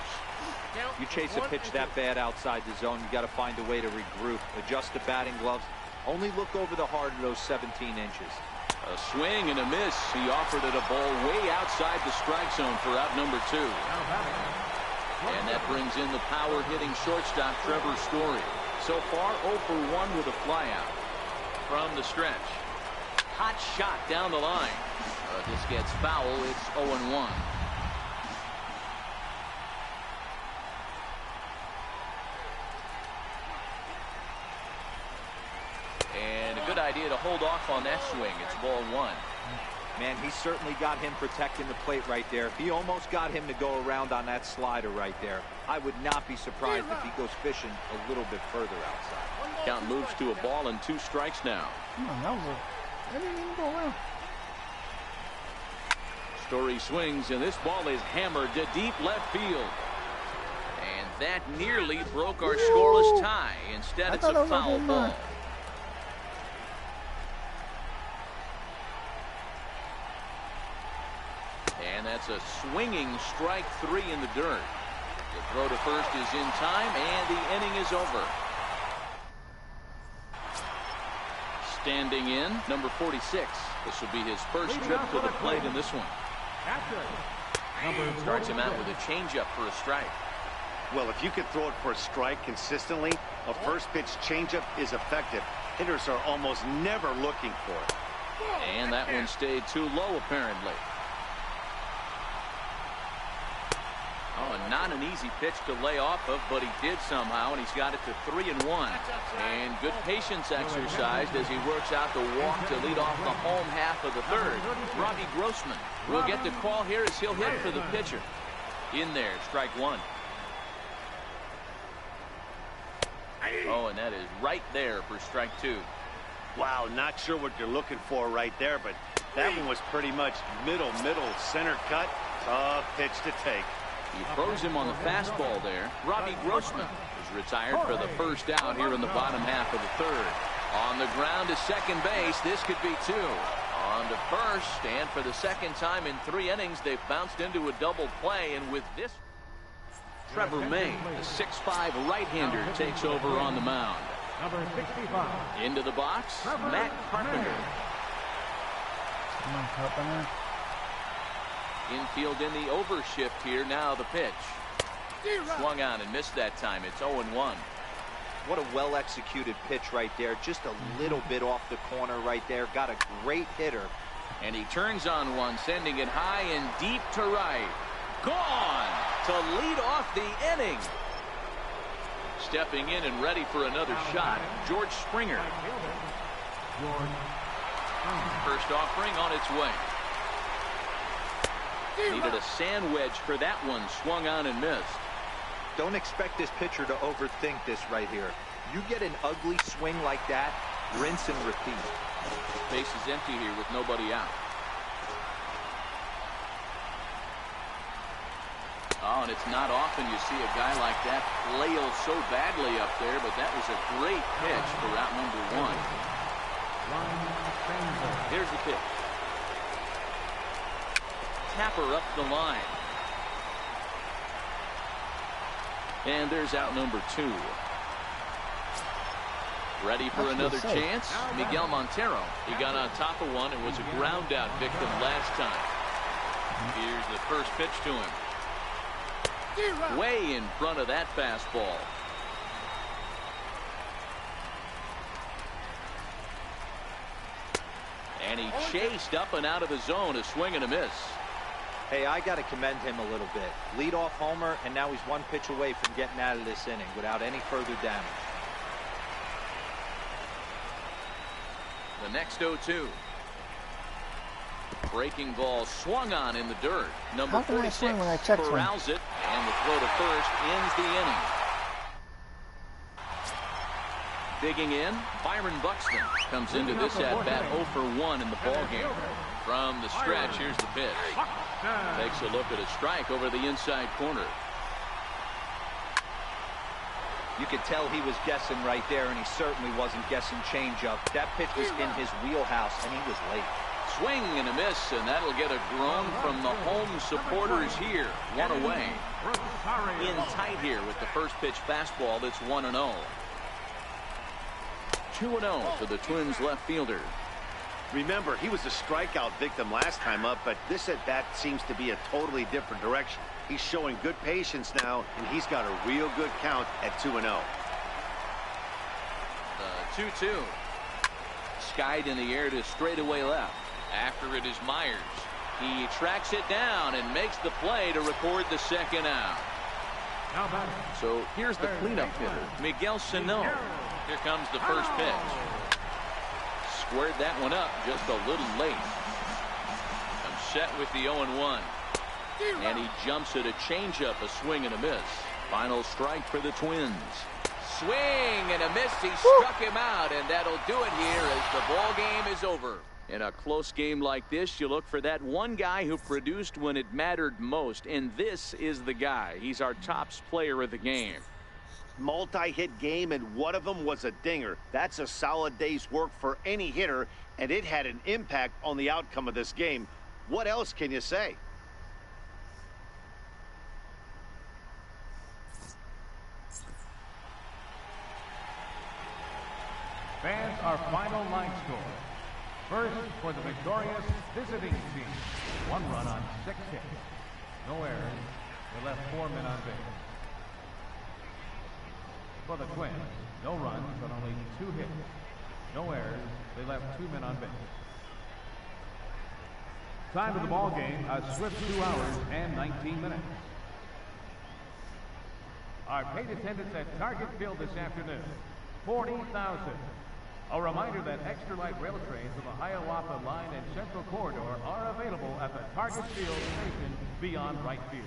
You chase a pitch that bad outside the zone, you got to find a way to regroup, adjust the batting gloves. Only look over the heart of those 17 inches. A swing and a miss. He offered it a ball way outside the strike zone for out number 2. And that brings in the power-hitting shortstop Trevor Story. So far, 0 for 1 with a flyout. From the stretch. Hot shot down the line. This gets foul. It's 0-1. hold off on that swing. It's ball one. Man, he certainly got him protecting the plate right there. He almost got him to go around on that slider right there. I would not be surprised if he goes fishing a little bit further outside. Count moves to a ball and 2 strikes now. Come on, that didn't even go around. Story swings, and this ball is hammered to deep left field. And that nearly broke our scoreless tie. Instead, it's a foul ball. And that's a swinging strike 3 in the dirt. The throw to first is in time, and the inning is over. Standing in, number 46. This will be his first trip to the plate in this one. Starts him out with a changeup for a strike. Well, if you can throw it for a strike consistently, a first pitch changeup is effective. Hitters are almost never looking for it. And that one stayed too low, apparently. Oh, not an easy pitch to lay off of, but he did somehow, and he's got it to 3-1. And good patience exercised as he works out the walk to lead off the home half of the third. Robbie Grossman will get the call here as he'll hit for the pitcher. In there, strike 1. Oh, and that is right there for strike 2. Wow, not sure what you're looking for right there, but that one was pretty much middle, center cut. Tough pitch to take. He throws him on the fastball there. Robbie Grossman is retired for the first out here in the bottom half of the third. On the ground to second base. This could be 2. On to first, and for the second time in 3 innings, they've bounced into a double play, and with this, Trevor May, the 6'5" right-hander, takes over on the mound. Number 65. Into the box, Matt Carpenter. Come on, Carpenter. Infield in the overshift here. Now the pitch. Swung on and missed that time. It's 0-1. What a well-executed pitch right there. Just a little bit off the corner right there. Got a great hitter. And he turns on one, sending it high and deep to right. Gone to lead off the inning. Stepping in and ready for another shot, George Springer. First offering on its way. Needed a sand wedge for that one. Swung on and missed. Don't expect this pitcher to overthink this right here. You get an ugly swing like that, rinse and repeat. Base is empty here with nobody out. Oh, and it's not often you see a guy like that flail so badly up there, but that was a great pitch for out number 1. Here's the pitch. Tapper up the line. And there's out number 2. Ready for another chance? Miguel Montero. He got on top of one and was a ground out victim last time. Here's the first pitch to him. Way in front of that fastball. And he chased up and out of the zone, a swing and a miss. Hey, I got to commend him a little bit. Leadoff homer, and now he's 1 pitch away from getting out of this inning without any further damage. The next 0-2. Breaking ball swung on in the dirt. Number 46 corrals it, and the throw to first ends the inning. Digging in, Byron Buxton comes into this at-bat 0 for 1 in the ballgame. From the stretch, here's the pitch. Takes a look at a strike over the inside corner. You could tell he was guessing right there, and he certainly wasn't guessing changeup. That pitch was in his wheelhouse, and he was late. Swing and a miss, and that'll get a groan from the home supporters here. 1 away. In tight here with the first pitch fastball that's 1-0. 2-0 for the Twins left fielder. Remember, he was a strikeout victim last time up, but this at-bat seems to be a totally different direction. He's showing good patience now, and he's got a real good count at 2-0. The 2-2. Skied in the air to straightaway left. After it is Myers. He tracks it down and makes the play to record the second out. So here's the cleanup hitter, Miguel Sano. Here comes the first pitch. squared that one up just a little late. I'm set with the 0-1. And he jumps at a changeup, a swing and a miss. Final strike for the Twins. Swing and a miss. He struck him out, and that'll do it here as the ball game is over. In a close game like this, you look for that one guy who produced when it mattered most, and this is the guy. He's our top player of the game. Multi-hit game, and one of them was a dinger. That's a solid day's work for any hitter, and it had an impact on the outcome of this game. What else can you say? Fans, our final line score. First, for the victorious visiting team, 1 run on 6 hits. No errors. They left 4 men on base. For the Twins, no runs on only 2 hits. No errors. They left 2 men on base. Time of the ball game, a swift 2 hours and 19 minutes. Our paid attendance at Target Field this afternoon, 40,000. A reminder that extra light rail trains of the Hiawatha Line and Central Corridor are available at the Target Field station beyond right field.